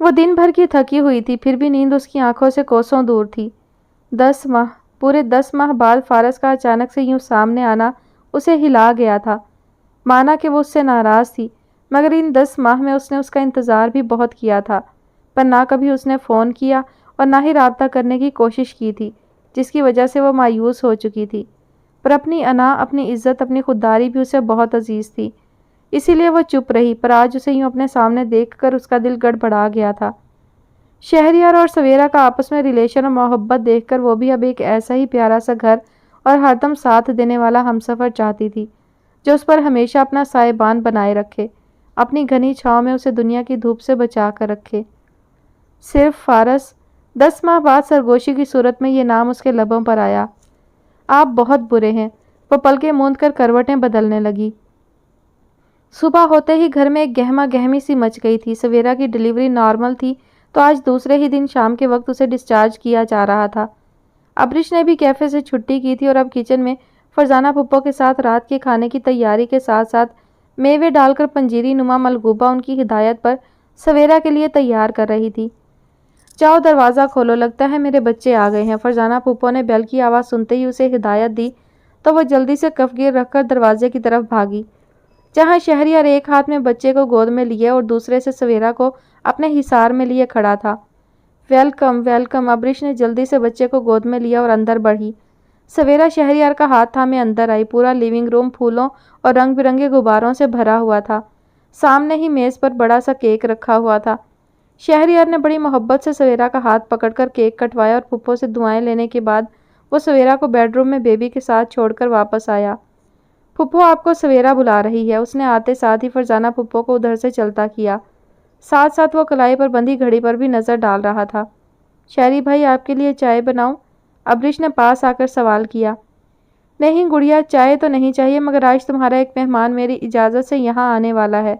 وہ دن بھر کی تھکی ہوئی تھی، پھر بھی نیند اس کی آنکھوں سے کوسوں دور تھی۔ 10 ماہ، پورے 10 ماہ بعد فارس کا اچانک سے یوں سامنے آنا اسے ہلا گیا تھا۔ مانا کہ وہ اس سے ناراض تھی، مگر ان 10 ماہ میں اس نے اس کا انتظار بھی بہت کیا تھا، پر نہ کبھی اس نے فون کیا اور نہ ہی رابطہ کرنے کی کوشش کی تھی، جس کی وجہ سے وہ مایوس ہو چکی تھی۔ پر اپنی انا، اپنی عزت، اپنی خودداری بھی اسے بہت عزیز تھی، اسی لیے وہ چپ رہی، پر آج اسے یوں اپنے سامنے دیکھ کر اس کا دل گڑبڑا گیا تھا۔ شہریار اور سویرا کا آپس میں ریلیشن اور محبت دیکھ کر وہ بھی اب ایک ایسا ہی پیارا سا گھر اور ہر دم ساتھ دینے والا ہمسفر چاہتی تھی، جو اس پر ہمیشہ اپنا سائبان بنائے رکھے، اپنی گھنی چھاؤں میں اسے دنیا کی دھوپ سے بچا کر رکھے۔ صرف فارس۔ 10 ماہ بعد سرگوشی کی صورت میں یہ نام اس کے لبوں پر آیا۔ آپ بہت برے ہیں۔ وہ پلکیں موند کر کروٹیں بدلنے لگی۔ صبح ہوتے ہی گھر میں ایک گہما گہمی سی مچ گئی تھی۔ سویرا کی ڈیلیوری نارمل تھی تو آج دوسرے ہی دن شام کے وقت اسے ڈسچارج کیا جا رہا تھا۔ ابریش نے بھی کیفے سے چھٹی کی تھی اور اب کچن میں فرزانہ پھپھو کے ساتھ رات کے کھانے کی تیاری کے ساتھ ساتھ میوے ڈال کر پنجیری نما ملغوبہ ان کی ہدایت پر سویرا کے لیے تیار کر رہی تھی۔ جاؤ دروازہ کھولو، لگتا ہے میرے بچے آ گئے ہیں۔ فرزانہ پھپھو نے بیل کی آواز سنتے ہی اسے ہدایت دی تو وہ جلدی سے کفگیر رکھ کر دروازے کی طرف بھاگی، جہاں شہریار ایک ہاتھ میں بچے کو گود میں لیے اور دوسرے سے سویرا کو اپنے حصار میں لیے کھڑا تھا۔ Welcome welcome. ابریش نے جلدی سے بچے کو گود میں لیا اور اندر بڑھی۔ سویرا شہریار کا ہاتھ تھامے اندر آئی۔ پورا لیونگ روم پھولوں اور رنگ برنگے غباروں سے بھرا ہوا تھا۔ سامنے ہی میز پر بڑا سا کیک رکھا ہوا تھا۔ شہریار نے بڑی محبت سے سویرا کا ہاتھ پکڑ کر کیک کٹوایا اور پھپھو سے دعائیں لینے کے بعد وہ سویرا کو بیڈ روم میں بیبی کے ساتھ چھوڑ کر واپس آیا۔ پھپھو آپ کو سویرا بلا رہی ہے، اس نے آتے ساتھ ہی فرزانہ پھپھو کو ادھر سے چلتا کیا۔ ساتھ ساتھ وہ کلائی پر بندھی گھڑی پر بھی نظر ڈال رہا تھا۔ شہری بھائی آپ کے لیے چائے بناؤں؟ ابریش نے پاس آ کر سوال کیا۔ نہیں گڑیا، چائے تو نہیں چاہیے، مگر آج تمہارا ایک مہمان میری اجازت سے یہاں آنے والا ہے۔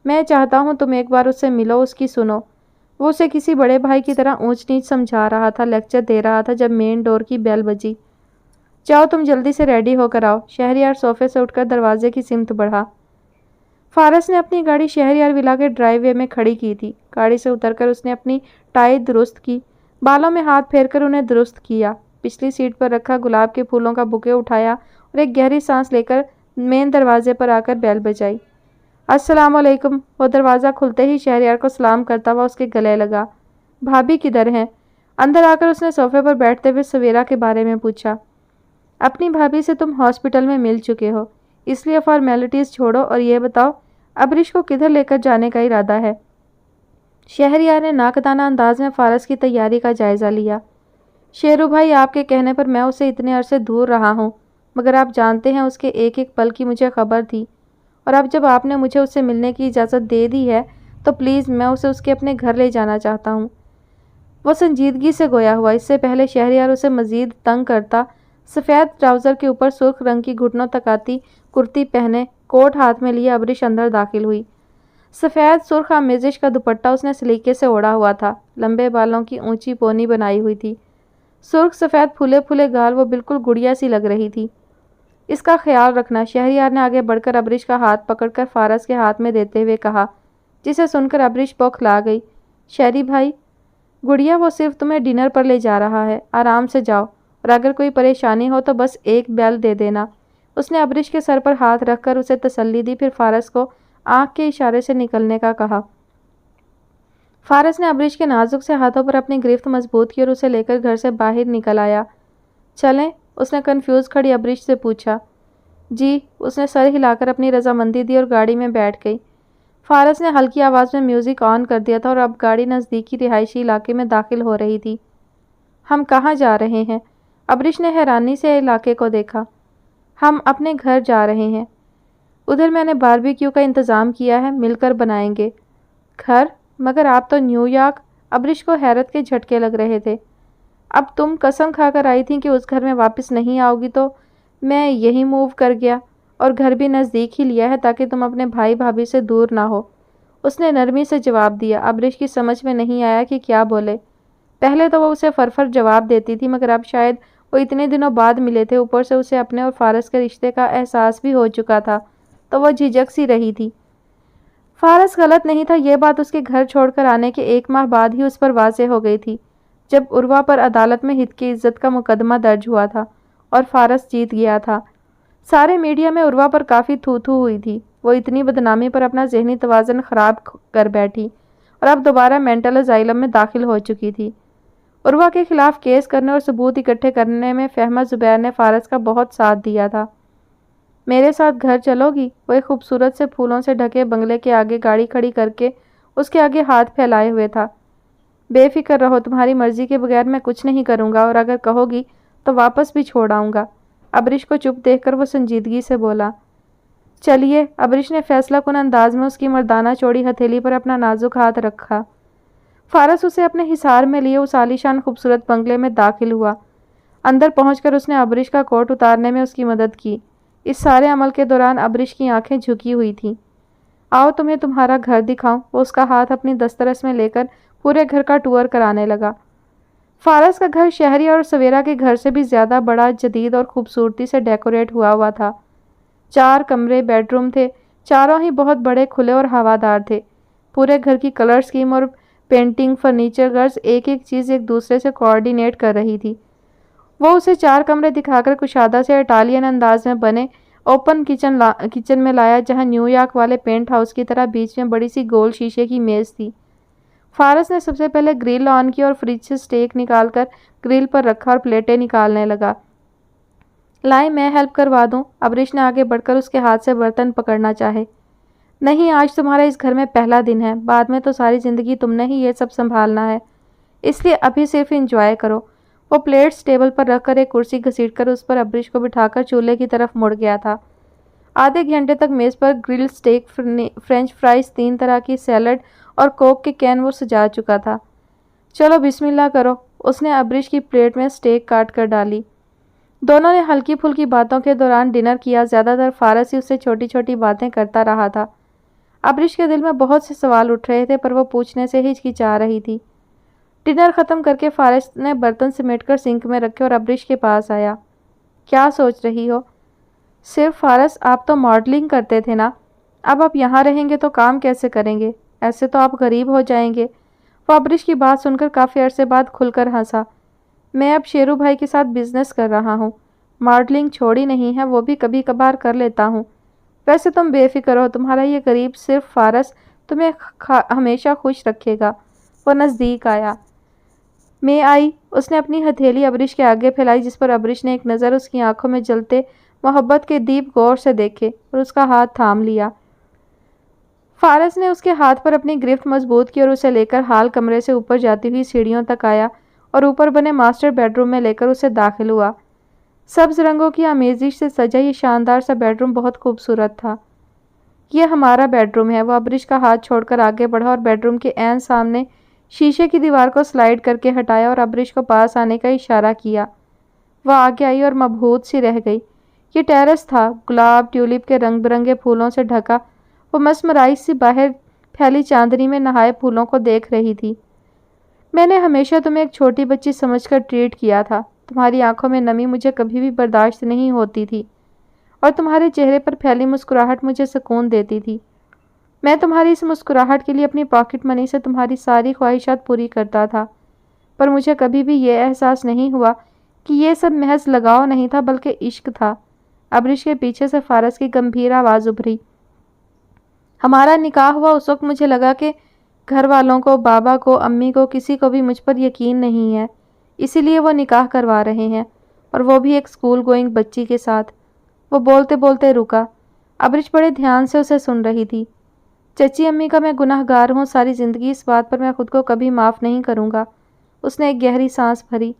میں چاہتا ہوں تم ایک بار اس سے ملو، اس کی سنو۔ وہ اسے کسی بڑے بھائی کی طرح اونچ نیچ سمجھا رہا تھا، لیکچر دے رہا تھا جب مین ڈور کی بیل بجی۔ جاؤ تم جلدی سے ریڈی ہو کر آؤ۔ شہریار صوفے سے اٹھ کر دروازے کی سمت بڑھا۔ فارس نے اپنی گاڑی شہریار ولا کے ڈرائیو وے میں کھڑی کی تھی۔ گاڑی سے اتر کر اس نے اپنی ٹائی درست کی، بالوں میں ہاتھ پھیر کر انہیں درست کیا، پچھلی سیٹ پر رکھا گلاب کے پھولوں کا بکے اٹھایا اور ایک گہری سانس لے کر مین دروازے پر آ کر بیل بجائی۔ السلام علیکم۔ وہ دروازہ کھلتے ہی شہریار کو سلام کرتا ہوا اس کے گلے لگا۔ بھابھی کدھر ہیں؟ اندر آ کر اس نے صوفے پر بیٹھتے ہوئے سویرا کے بارے میں پوچھا۔ اپنی بھابھی سے تم ہاسپٹل میں مل چکے ہو، اس لیے فارمیلٹیز چھوڑو اور یہ بتاؤ ابریش کو کدھر لے کر جانے کا ارادہ ہے؟ شہریار نے ناقدانہ انداز میں فارس کی تیاری کا جائزہ لیا۔ شیرو بھائی، آپ کے کہنے پر میں اسے اتنے عرصے دور رہا ہوں، مگر آپ جانتے ہیں اس کے ایک ایک پل کی مجھے خبر تھی، اور اب جب آپ نے مجھے اس سے ملنے کی اجازت دے دی ہے تو پلیز میں اسے اس کے اپنے گھر لے جانا چاہتا ہوں۔ وہ سنجیدگی سے گویا ہوا۔ اس سے پہلے شہریار اسے مزید تنگ کرتا، سفید ٹراؤزر کے اوپر سرخ رنگ کی گھٹنوں تک آتی کرتی پہنے، کوٹ ہاتھ میں لیے ابریش اندر داخل ہوئی۔ سفید سرخ آمیزش کا دوپٹہ اس نے سلیقے سے اوڑھا ہوا تھا، لمبے بالوں کی اونچی پونی بنائی ہوئی تھی، سرخ سفید پھولے پھولے گال، وہ بالکل گڑیا سی لگ رہی تھی۔ اس کا خیال رکھنا، شہریار نے آگے بڑھ کر ابریش کا ہاتھ پکڑ کر فارس کے ہاتھ میں دیتے ہوئے کہا، جسے سن کر ابریش بوکھلا گئی۔ شہری بھائی، گڑیا وہ صرف تمہیں ڈنر پر لے جا رہا ہے، آرام سے جاؤ، اور اگر کوئی پریشانی ہو تو بس ایک بیل دے دینا۔ اس نے ابریش کے سر پر ہاتھ رکھ کر اسے تسلی دی، پھر فارس کو آنکھ کے اشارے سے نکلنے کا کہا۔ فارس نے ابریش کے نازک سے ہاتھوں پر اپنی گرفت مضبوط کی اور اسے لے کر گھر سے باہر نکل آیا۔ چلیں؟ اس نے کنفیوز کھڑی ابریش سے پوچھا۔ جی، اس نے سر ہلا کر اپنی رضامندی دی اور گاڑی میں بیٹھ گئی۔ فارس نے ہلکی آواز میں میوزک آن کر دیا تھا اور اب گاڑی نزدیکی رہائشی علاقے میں داخل ہو رہی تھی۔ ہم کہاں جا رہے ہیں؟ ابرش نے حیرانی سے علاقے کو دیکھا۔ ہم اپنے گھر جا رہے ہیں۔ ادھر میں نے باربیکیو کا انتظام کیا ہے، مل کر بنائیں گے۔ گھر؟ مگر آپ تو نیو یارک۔ ابرش کو حیرت کے جھٹکے لگ رہے تھے۔ اب تم قسم کھا کر آئی تھی کہ اس گھر میں واپس نہیں آؤ گی، تو میں یہی موو کر گیا اور گھر بھی نزدیک ہی لیا ہے تاکہ تم اپنے بھائی بھابھی سے دور نہ ہو، اس نے نرمی سے جواب دیا۔ ابرش کی سمجھ میں نہیں آیا کہ کیا بولے۔ پہلے تو وہ اسے فرفر جواب دیتی تھی، مگر اب شاید وہ اتنے دنوں بعد ملے تھے، اوپر سے اسے اپنے اور فارس کے رشتے کا احساس بھی ہو چکا تھا، تو وہ جھجک سی رہی تھی۔ فارس غلط نہیں تھا، یہ بات اس کے گھر چھوڑ کر آنے کے 1 ماہ بعد ہی اس پر واضح ہو گئی تھی، جب عروہ پر عدالت میں ہت کی عزت کا مقدمہ درج ہوا تھا اور فارس جیت گیا تھا۔ سارے میڈیا میں عروہ پر کافی تھو تھو ہوئی تھی۔ وہ اتنی بدنامی پر اپنا ذہنی توازن خراب کر بیٹھی اور اب دوبارہ مینٹل اسائلم میں داخل ہو چکی تھی۔ عروہ کے خلاف کیس کرنے اور ثبوت اکٹھے کرنے میں فہمہ زبیر نے فارس کا بہت ساتھ دیا تھا۔ میرے ساتھ گھر چلو گی؟ وہ ایک خوبصورت سے پھولوں سے ڈھکے بنگلے کے آگے گاڑی کھڑی کر کے اس کے آگے ہاتھ پھیلائے ہوئے تھا۔ بے فکر رہو، تمہاری مرضی کے بغیر میں کچھ نہیں کروں گا، اور اگر کہو گی تو واپس بھی چھوڑ آؤں گا۔ ابرش کو چپ دیکھ کر وہ سنجیدگی سے بولا۔ چلیے، ابرش نے فیصلہ کن انداز میں اس کی مردانہ چوڑی ہتھیلی پر اپنا نازک ہاتھ رکھا۔ فارس اسے اپنے حصار میں لیے اس عالیشان خوبصورت بنگلے میں داخل ہوا۔ اندر پہنچ کر اس نے ابرش کا کوٹ اتارنے میں اس کی مدد کی۔ اس سارے عمل کے دوران ابرش کی آنکھیں جھکی ہوئی تھیں۔ آؤ تمہیں تمہارا گھر دکھاؤں۔ وہ اس کا ہاتھ اپنی دسترس میں لے کر پورے گھر کا ٹور کرانے لگا۔ فارس کا گھر شہری اور سویرا کے گھر سے بھی زیادہ بڑا، جدید اور خوبصورتی سے ڈیکوریٹ ہوا تھا۔ 4 کمرے، بیڈ روم تھے، چاروں ہی بہت بڑے، کھلے اور ہوادار تھے۔ پورے گھر کی کلر سکیم اور پینٹنگ، فرنیچر، غرض ایک ایک چیز ایک دوسرے سے کوآرڈینیٹ کر رہی تھی۔ وہ اسے 4 کمرے دکھا کر کشادہ سے اٹالین انداز میں بنے اوپن کچن میں لایا، جہاں نیو یارک والے پینٹ ہاؤس کی طرح بیچ میں بڑی سی گول شیشے کی میز تھی۔ فارس نے سب سے پہلے گرل آن کی اور فریج سے سٹیک نکال کر گرل پر رکھا اور پلیٹیں نکالنے لگا۔ لائیں میں ہیلپ کروا دوں؟ ابرش نے آگے بڑھ کر اس کے ہاتھ سے برتن پکڑنا چاہے۔ نہیں، آج تمہارا اس گھر میں پہلا دن ہے، بعد میں تو ساری زندگی تم نے ہی یہ سب سنبھالنا ہے، اس لیے ابھی صرف انجوائے کرو۔ وہ پلیٹس ٹیبل پر رکھ کر ایک کرسی گھسیٹ کر اس پر ابرش کو بٹھا کر چولہے کی طرف مڑ گیا تھا۔ آدھے گھنٹے تک میز پر گرل سٹیک، فرینچ فرائز، 3 طرح کی سیلڈ اور کوک کے کین وہ سجا چکا تھا۔ چلو بسم اللہ کرو، اس نے ابرش کی پلیٹ میں سٹیک کاٹ کر ڈالی۔ دونوں نے ہلکی پھلکی باتوں کے دوران ڈنر کیا، زیادہ تر فارس ہی اس سے چھوٹی چھوٹی باتیں کرتا رہا تھا۔ ابرش کے دل میں بہت سے سوال اٹھ رہے تھے، پر وہ پوچھنے سے ہچکچا رہی تھی۔ ڈنر ختم کر کے فارس نے برتن سمیٹ کر سنک میں رکھے اور ابرش کے پاس آیا۔ کیا سوچ رہی ہو؟ صرف فارس، آپ تو ماڈلنگ کرتے تھے نا، اب آپ یہاں رہیں گے تو کام کیسے کریں گے؟ ایسے تو آپ غریب ہو جائیں گے۔ وہ ابرش کی بات سن کر کافی عرصے بعد کھل کر ہنسا۔ میں اب شیرو بھائی کے ساتھ بزنس کر رہا ہوں، ماڈلنگ چھوڑی نہیں ہے، وہ بھی کبھی کبھار کر لیتا ہوں۔ ویسے تم بے فکر ہو، تمہارا یہ غریب صرف فارس تمہیں ہمیشہ خوش رکھے گا۔ وہ نزدیک آیا۔ میں آئی؟ اس نے اپنی ہتھیلی ابرش کے آگے پھیلائی، جس پر ابرش نے ایک نظر اس کی آنکھوں میں جلتے محبت کے دیپ غور سے دیکھے اور اس کا ہاتھ تھام لیا۔ فارس نے اس کے ہاتھ پر اپنی گرفت مضبوط کی اور اسے لے کر ہال کمرے سے اوپر جاتی ہوئی سیڑھیوں تک آیا اور اوپر بنے ماسٹر بیڈ روم میں لے کر اسے داخل ہوا۔ سبز رنگوں کی آمیزش سے سجا یہ شاندار سا بیڈ روم بہت خوبصورت تھا۔ یہ ہمارا بیڈ روم ہے۔ وہ ابرش کا ہاتھ چھوڑ کر آگے بڑھا اور بیڈ روم کے عین سامنے شیشے کی دیوار کو سلائیڈ کر کے ہٹایا اور ابرش کو پاس آنے کا اشارہ کیا۔ وہ آگے آئی اور مبہوت سی رہ گئی۔ یہ ٹیرس تھا، گلاب، ٹیولپ کے رنگ برنگے پھولوں سے ڈھکا۔ وہ مسمرائز سی باہر پھیلی چاندنی میں نہائے پھولوں کو دیکھ رہی تھی۔ میں نے ہمیشہ تمہیں ایک چھوٹی بچی سمجھ کر ٹریٹ کیا تھا۔ تمہاری آنکھوں میں نمی مجھے کبھی بھی برداشت نہیں ہوتی تھی اور تمہارے چہرے پر پھیلی مسکراہٹ مجھے سکون دیتی تھی۔ میں تمہاری اس مسکراہٹ کے لیے اپنی پاکٹ منی سے تمہاری ساری خواہشات پوری کرتا تھا، پر مجھے کبھی بھی یہ احساس نہیں ہوا کہ یہ سب محض لگاؤ نہیں تھا بلکہ عشق تھا۔ ابرش کے پیچھے سے فارس کی گمبھیر آواز ابھری۔ ہمارا نکاح ہوا اس وقت مجھے لگا کہ گھر والوں کو، بابا کو، امی کو، کسی کو بھی مجھ پر یقین نہیں ہے، اسی لیے وہ نکاح کروا رہے ہیں، اور وہ بھی ایک اسکول گوئنگ بچی کے ساتھ۔ وہ بولتے بولتے رکا۔ ابرش بڑے دھیان سے اسے سن رہی تھی۔ چچی امی کا میں گناہ گار ہوں، ساری زندگی اس بات پر میں خود کو کبھی معاف نہیں کروں گا۔ اس نے ایک گہری سانس بھری۔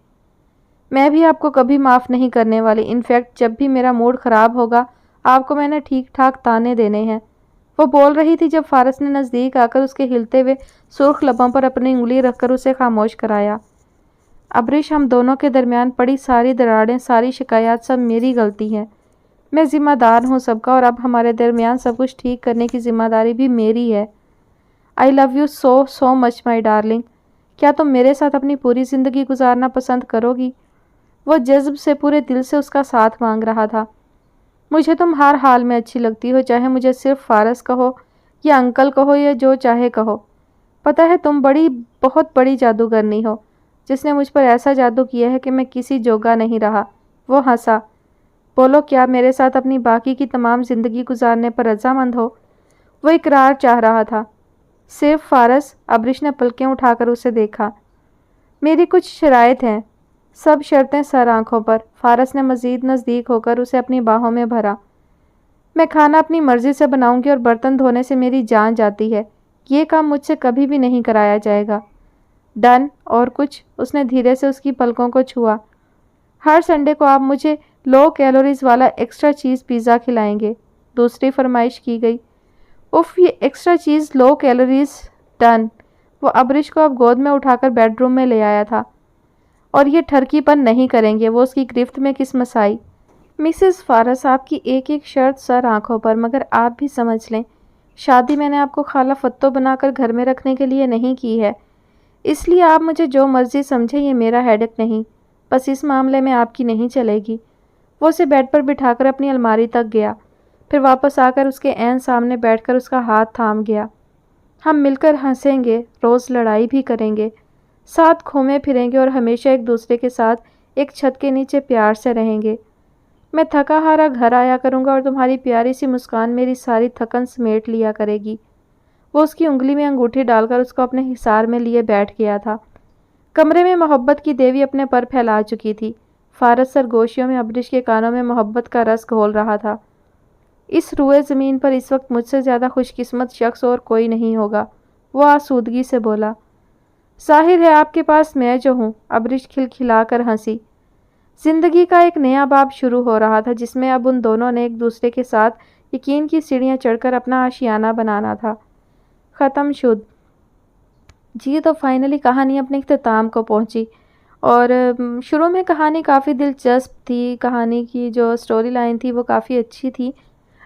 میں بھی آپ کو کبھی معاف نہیں کرنے والی، انفیکٹ جب بھی میرا موڈ خراب ہوگا آپ کو میں نے ٹھیک ٹھاک تانے دینے ہیں۔ وہ بول رہی تھی جب فارس نے نزدیک آ کر اس کے ہلتے ہوئے سرخ لبوں پر اپنی انگلی رکھ کر اسے خاموش کرایا۔ ابرش، ہم دونوں کے درمیان پڑی ساری دراڑیں، ساری شکایات سب میری غلطی ہے۔ میں ذمہ دار ہوں سب کا، اور اب ہمارے درمیان سب کچھ ٹھیک کرنے کی ذمہ داری بھی میری ہے۔ I love you so much my darling. کیا تم میرے ساتھ اپنی پوری زندگی گزارنا پسند کرو گی؟ وہ جذب سے پورے دل سے اس کا ساتھ مانگ رہا تھا۔ مجھے تم ہر حال میں اچھی لگتی ہو، چاہے مجھے صرف فارس کہو یا انکل کہو یا جو چاہے کہو۔ پتہ ہے تم بہت بڑی جادوگرنی ہو، جس نے مجھ پر ایسا جادو کیا ہے کہ میں کسی جوگا نہیں رہا۔ وہ ہنسا۔ بولو، کیا میرے ساتھ اپنی باقی کی تمام زندگی گزارنے پر رضامند ہو؟ وہ اقرار چاہ رہا تھا۔ صرف فارس؟ ابرش نے پلکیں اٹھا کر اسے دیکھا۔ میری کچھ شرائط ہیں۔ سب شرطیں سر آنکھوں پر۔ فارس نے مزید نزدیک ہو کر اسے اپنی باہوں میں بھرا۔ میں کھانا اپنی مرضی سے بناؤں گی اور برتن دھونے سے میری جان جاتی ہے۔ یہ کام مجھ سے کبھی بھی نہیں کرایا جائے گا۔ ڈن؟ اور کچھ؟ اس نے دھیرے سے اس کی پلکوں کو چھوا۔ ہر سنڈے کو آپ مجھے لو کیلوریز والا ایکسٹرا چیز پیزا کھلائیں گے، دوسری فرمائش کی گئی۔ اف، یہ ایکسٹرا چیز لو کیلوریز؟ ڈن۔ وہ ابرش کو اب گود میں اٹھا کر بیڈ روم میں لے آیا تھا۔ اور یہ ٹھرکی پن نہیں کریں گے۔ وہ اس کی گرفت میں قسمس آئی۔ مسز فارس، آپ کی ایک ایک شرط سر آنکھوں پر، مگر آپ بھی سمجھ لیں، شادی میں نے آپ کو خالہ فتو بنا کر گھر میں رکھنے کے لیے نہیں کی ہے، اس لیے آپ مجھے جو مرضی سمجھیں، یہ میرا ہیڈک نہیں۔ بس اس معاملے میں آپ کی نہیں چلے گی۔ وہ اسے بیڈ پر بٹھا کر اپنی الماری تک گیا، پھر واپس آ کر اس کے عین سامنے بیٹھ کر اس کا ہاتھ تھام گیا۔ ہم مل کر ہنسیں گے، روز لڑائی بھی کریں گے، ساتھ گھومے پھریں گے اور ہمیشہ ایک دوسرے کے ساتھ ایک چھت کے نیچے پیار سے رہیں گے۔ میں تھکا ہارا گھر آیا کروں گا اور تمہاری پیاری سی مسکان میری ساری تھکن سمیٹ لیا کرے گی۔ وہ اس کی انگلی میں انگوٹھی ڈال کر اس کو اپنے حصار میں لیے بیٹھ گیا تھا۔ کمرے میں محبت کی دیوی اپنے پر پھیلا چکی تھی۔ فارس سرگوشیوں میں ابرش کے کانوں میں محبت کا رس گھول رہا تھا۔ اس روئے زمین پر اس وقت مجھ سے زیادہ خوش قسمت شخص اور کوئی نہیں ہوگا، وہ آسودگی سے بولا۔ ظاہر ہے آپ کے پاس میں جو ہوں، ابرش کھلکھلا کر ہنسی۔ زندگی کا ایک نیا باب شروع ہو رہا تھا، جس میں اب ان دونوں نے ایک دوسرے کے ساتھ یقین کی سیڑھیاں چڑھ کر اپنا آشیانہ بنانا تھا۔ ختم شد۔ جی تو فائنلی کہانی اپنے اختتام کو پہنچی، اور شروع میں کہانی کافی دلچسپ تھی، کہانی کی جو سٹوری لائن تھی وہ کافی اچھی تھی،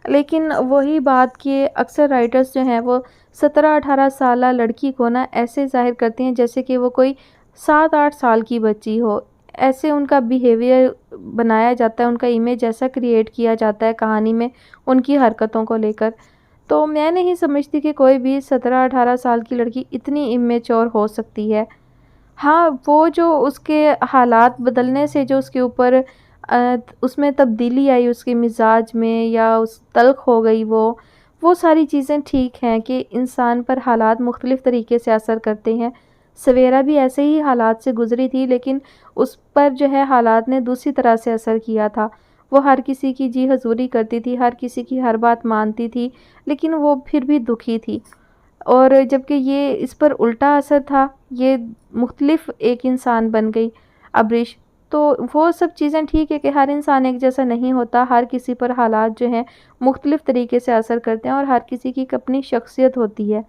لیکن وہی بات کہ اکثر رائٹرز جو ہیں وہ 17-18 سالہ لڑکی کو نا ایسے ظاہر کرتے ہیں جیسے کہ وہ کوئی 7-8 سال کی بچی ہو، ایسے ان کا بیہیویئر بنایا جاتا ہے، ان کا امیج ایسا کریٹ کیا جاتا ہے کہانی میں ان کی حرکتوں کو لے کر۔ تو میں نہیں سمجھتی کہ کوئی بھی 17-18 سال کی لڑکی اتنی امیچور ہو سکتی ہے۔ ہاں، وہ جو اس کے حالات بدلنے سے جو اس کے اوپر اس میں تبدیلی آئی، اس کے مزاج میں، یا اس تلخ ہو گئی، وہ ساری چیزیں ٹھیک ہیں کہ انسان پر حالات مختلف طریقے سے اثر کرتے ہیں۔ سویرا بھی ایسے ہی حالات سے گزری تھی، لیکن اس پر جو ہے حالات نے دوسری طرح سے اثر کیا تھا۔ وہ ہر کسی کی جی حضوری کرتی تھی، ہر کسی کی ہر بات مانتی تھی، لیکن وہ پھر بھی دکھی تھی۔ اور جبکہ یہ اس پر الٹا اثر تھا، یہ مختلف ایک انسان بن گئی ابرش۔ تو وہ سب چیزیں ٹھیک ہے کہ ہر انسان ایک جیسا نہیں ہوتا، ہر کسی پر حالات جو ہیں مختلف طریقے سے اثر کرتے ہیں، اور ہر کسی کی اپنی شخصیت ہوتی ہے۔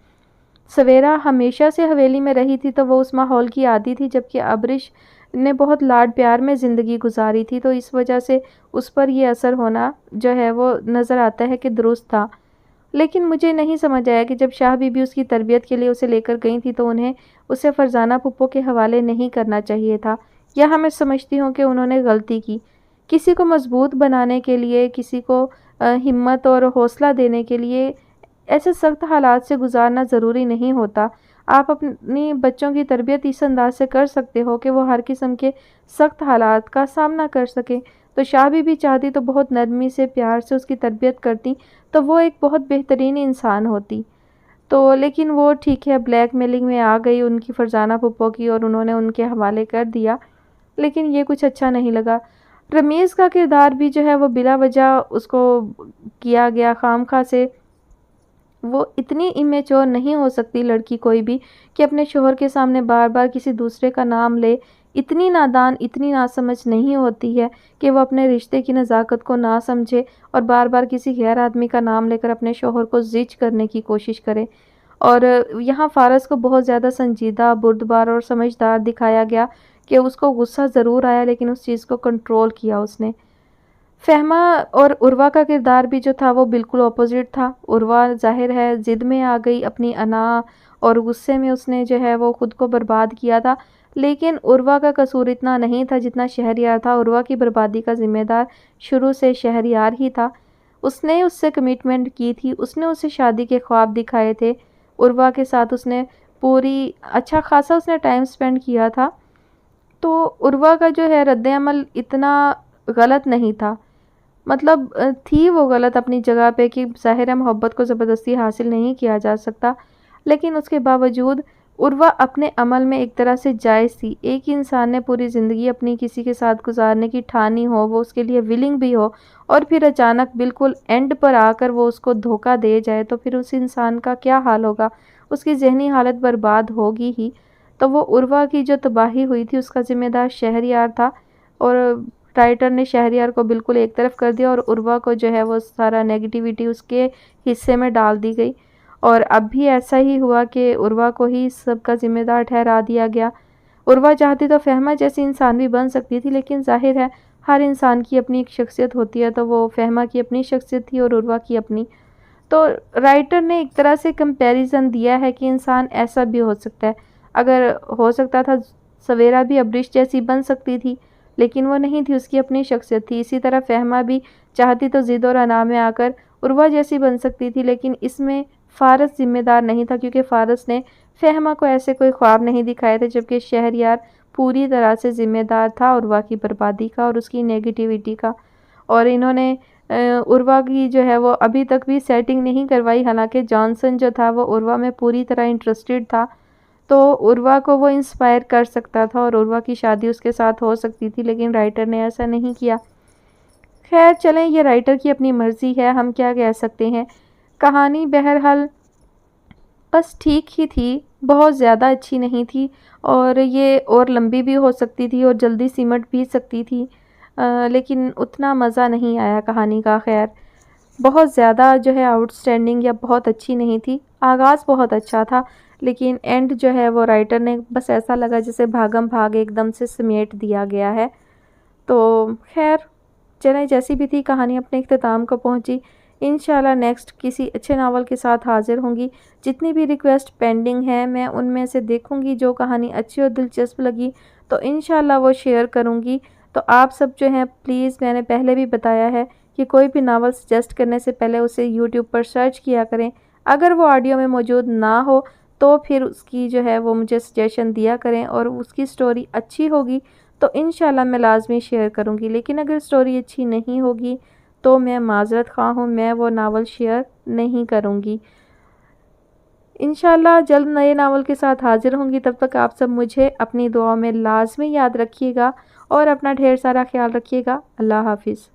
سویرا ہمیشہ سے حویلی میں رہی تھی تو وہ اس ماحول کی عادی تھی، جبکہ ابرش نے بہت لاڈ پیار میں زندگی گزاری تھی، تو اس وجہ سے اس پر یہ اثر ہونا جو ہے وہ نظر آتا ہے کہ درست تھا۔ لیکن مجھے نہیں سمجھ آیا کہ جب شاہ بی بی اس کی تربیت کے لیے اسے لے کر گئی تھی تو انہیں اسے فرزانہ پھپھو کے حوالے نہیں کرنا چاہیے تھا۔ یہاں میں سمجھتی ہوں کہ انہوں نے غلطی کی۔ کسی کو مضبوط بنانے کے لیے، کسی کو ہمت اور حوصلہ دینے کے لیے ایسے سخت حالات سے گزارنا ضروری نہیں ہوتا۔ آپ اپنی بچوں کی تربیت اس انداز سے کر سکتے ہو کہ وہ ہر قسم کے سخت حالات کا سامنا کر سکیں۔ تو شاہ بی بی چاہتی تو بہت نرمی سے، پیار سے اس کی تربیت کرتی تو وہ ایک بہت بہترین انسان ہوتی۔ تو لیکن وہ ٹھیک ہے، بلیک میلنگ میں آ گئی ان کی فرزانہ پھپھو کی، اور انہوں نے ان کے حوالے کر دیا، لیکن یہ کچھ اچھا نہیں لگا۔ رمیز کا کردار بھی جو ہے وہ بلا وجہ اس کو کیا گیا، خام خواہ سے وہ اتنی امیچور نہیں ہو سکتی لڑکی کوئی بھی کہ اپنے شوہر کے سامنے بار بار کسی دوسرے کا نام لے. اتنی نادان، اتنی ناسمجھ نہیں ہوتی ہے کہ وہ اپنے رشتے کی نزاکت کو نہ سمجھے اور بار بار کسی غیر آدمی کا نام لے کر اپنے شوہر کو زج کرنے کی کوشش کرے. اور یہاں فارس کو بہت زیادہ سنجیدہ، بردبار اور سمجھدار دکھایا گیا کہ اس کو غصہ ضرور آیا لیکن اس چیز کو کنٹرول کیا اس نے. فہمہ اور عروہ کا کردار بھی جو تھا وہ بالکل اپوزٹ تھا. عروہ ظاہر ہے ضد میں آ گئی، اپنی انا اور غصے میں اس نے جو ہے وہ خود کو برباد کیا تھا. لیکن عروہ کا قصور اتنا نہیں تھا جتنا شہریار تھا. عروہ کی بربادی کا ذمہ دار شروع سے شہریار ہی تھا. اس نے اس سے کمٹمنٹ کی تھی، اس نے اسے شادی کے خواب دکھائے تھے. عروہ کے ساتھ اس نے اچھا خاصا اس نے ٹائم سپینڈ کیا تھا. تو عروہ کا جو ہے رد عمل اتنا غلط نہیں تھا. مطلب تھی وہ غلط اپنی جگہ پہ کہ ظاہر ہے محبت کو زبردستی حاصل نہیں کیا جا سکتا، لیکن اس کے باوجود عروہ اپنے عمل میں ایک طرح سے جائز تھی. ایک انسان نے پوری زندگی اپنی کسی کے ساتھ گزارنے کی ٹھانی ہو، وہ اس کے لیے ولنگ بھی ہو، اور پھر اچانک بالکل اینڈ پر آ کر وہ اس کو دھوکہ دے جائے تو پھر اس انسان کا کیا حال ہوگا؟ اس کی ذہنی حالت برباد ہوگی ہی. تو وہ عروہ کی جو تباہی ہوئی تھی اس کا ذمہ دار شہریار تھا، اور رائٹر نے شہریار کو بالکل ایک طرف کر دیا اور عروہ کو جو ہے وہ سارا نیگیٹیوٹی اس کے حصے میں ڈال دی گئی. اور اب بھی ایسا ہی ہوا کہ عروہ کو ہی سب کا ذمہ دار ٹھہرا دیا گیا. عروہ چاہتی تو فہمہ جیسی انسان بھی بن سکتی تھی، لیکن ظاہر ہے ہر انسان کی اپنی ایک شخصیت ہوتی ہے، تو وہ فہمہ کی اپنی شخصیت تھی اور عروہ کی اپنی. تو رائٹر نے ایک طرح سے کمپیریزن دیا ہے کہ انسان ایسا بھی ہو سکتا ہے. اگر ہو سکتا تھا سویرا بھی ابرش جیسی بن سکتی تھی، لیکن وہ نہیں تھی، اس کی اپنی شخصیت تھی. اسی طرح فہمہ بھی چاہتی تو ضد اور انا میں آ کر عروہ جیسی بن سکتی تھی، لیکن اس میں فارس ذمہ دار نہیں تھا، کیونکہ فارس نے فہمہ کو ایسے کوئی خواب نہیں دکھائے تھے، جبکہ شہریار پوری طرح سے ذمہ دار تھا عروہ کی بربادی کا اور اس کی نیگیٹیوٹی کا. اور انہوں نے عروہ کی جو ہے وہ ابھی تک بھی سیٹنگ نہیں کروائی، حالانکہ جانسن جو تھا وہ عروہ میں پوری طرح انٹرسٹڈ تھا، تو عروہ کو وہ انسپائر کر سکتا تھا اور عروہ کی شادی اس کے ساتھ ہو سکتی تھی، لیکن رائٹر نے ایسا نہیں کیا. خیر چلیں، یہ رائٹر کی اپنی مرضی ہے، ہم کیا کہہ سکتے ہیں. کہانی بہرحال بس ٹھیک ہی تھی، بہت زیادہ اچھی نہیں تھی، اور یہ اور لمبی بھی ہو سکتی تھی اور جلدی سمٹ بھی سکتی تھی، لیکن اتنا مزہ نہیں آیا کہانی کا. خیر بہت زیادہ جو ہے آؤٹ سٹینڈنگ یا بہت اچھی نہیں تھی. آغاز بہت اچھا تھا، لیکن اینڈ جو ہے وہ رائٹر نے بس ایسا لگا جیسے بھاگم بھاگ ایک دم سے سمیٹ دیا گیا ہے. تو خیر چلیں، جیسی بھی تھی کہانی اپنے اختتام کو پہنچی. انشاءاللہ نیکسٹ کسی اچھے ناول کے ساتھ حاضر ہوں گی. جتنی بھی ریکویسٹ پینڈنگ ہیں میں ان میں سے دیکھوں گی، جو کہانی اچھی اور دلچسپ لگی تو انشاءاللہ وہ شیئر کروں گی. تو آپ سب جو ہیں پلیز، میں نے پہلے بھی بتایا ہے کہ کوئی بھی ناول سجیسٹ کرنے سے پہلے اسے یوٹیوب پر سرچ کیا کریں. اگر وہ آڈیو میں موجود نہ ہو تو پھر اس کی جو ہے وہ مجھے سجیشن دیا کریں، اور اس کی سٹوری اچھی ہوگی تو انشاءاللہ میں لازمی شیئر کروں گی. لیکن اگر سٹوری اچھی نہیں ہوگی تو میں معذرت خواہ ہوں، میں وہ ناول شیئر نہیں کروں گی. انشاءاللہ جلد نئے ناول کے ساتھ حاضر ہوں گی. تب تک آپ سب مجھے اپنی دعا میں لازمی یاد رکھیے گا اور اپنا ڈھیر سارا خیال رکھیے گا. اللہ حافظ.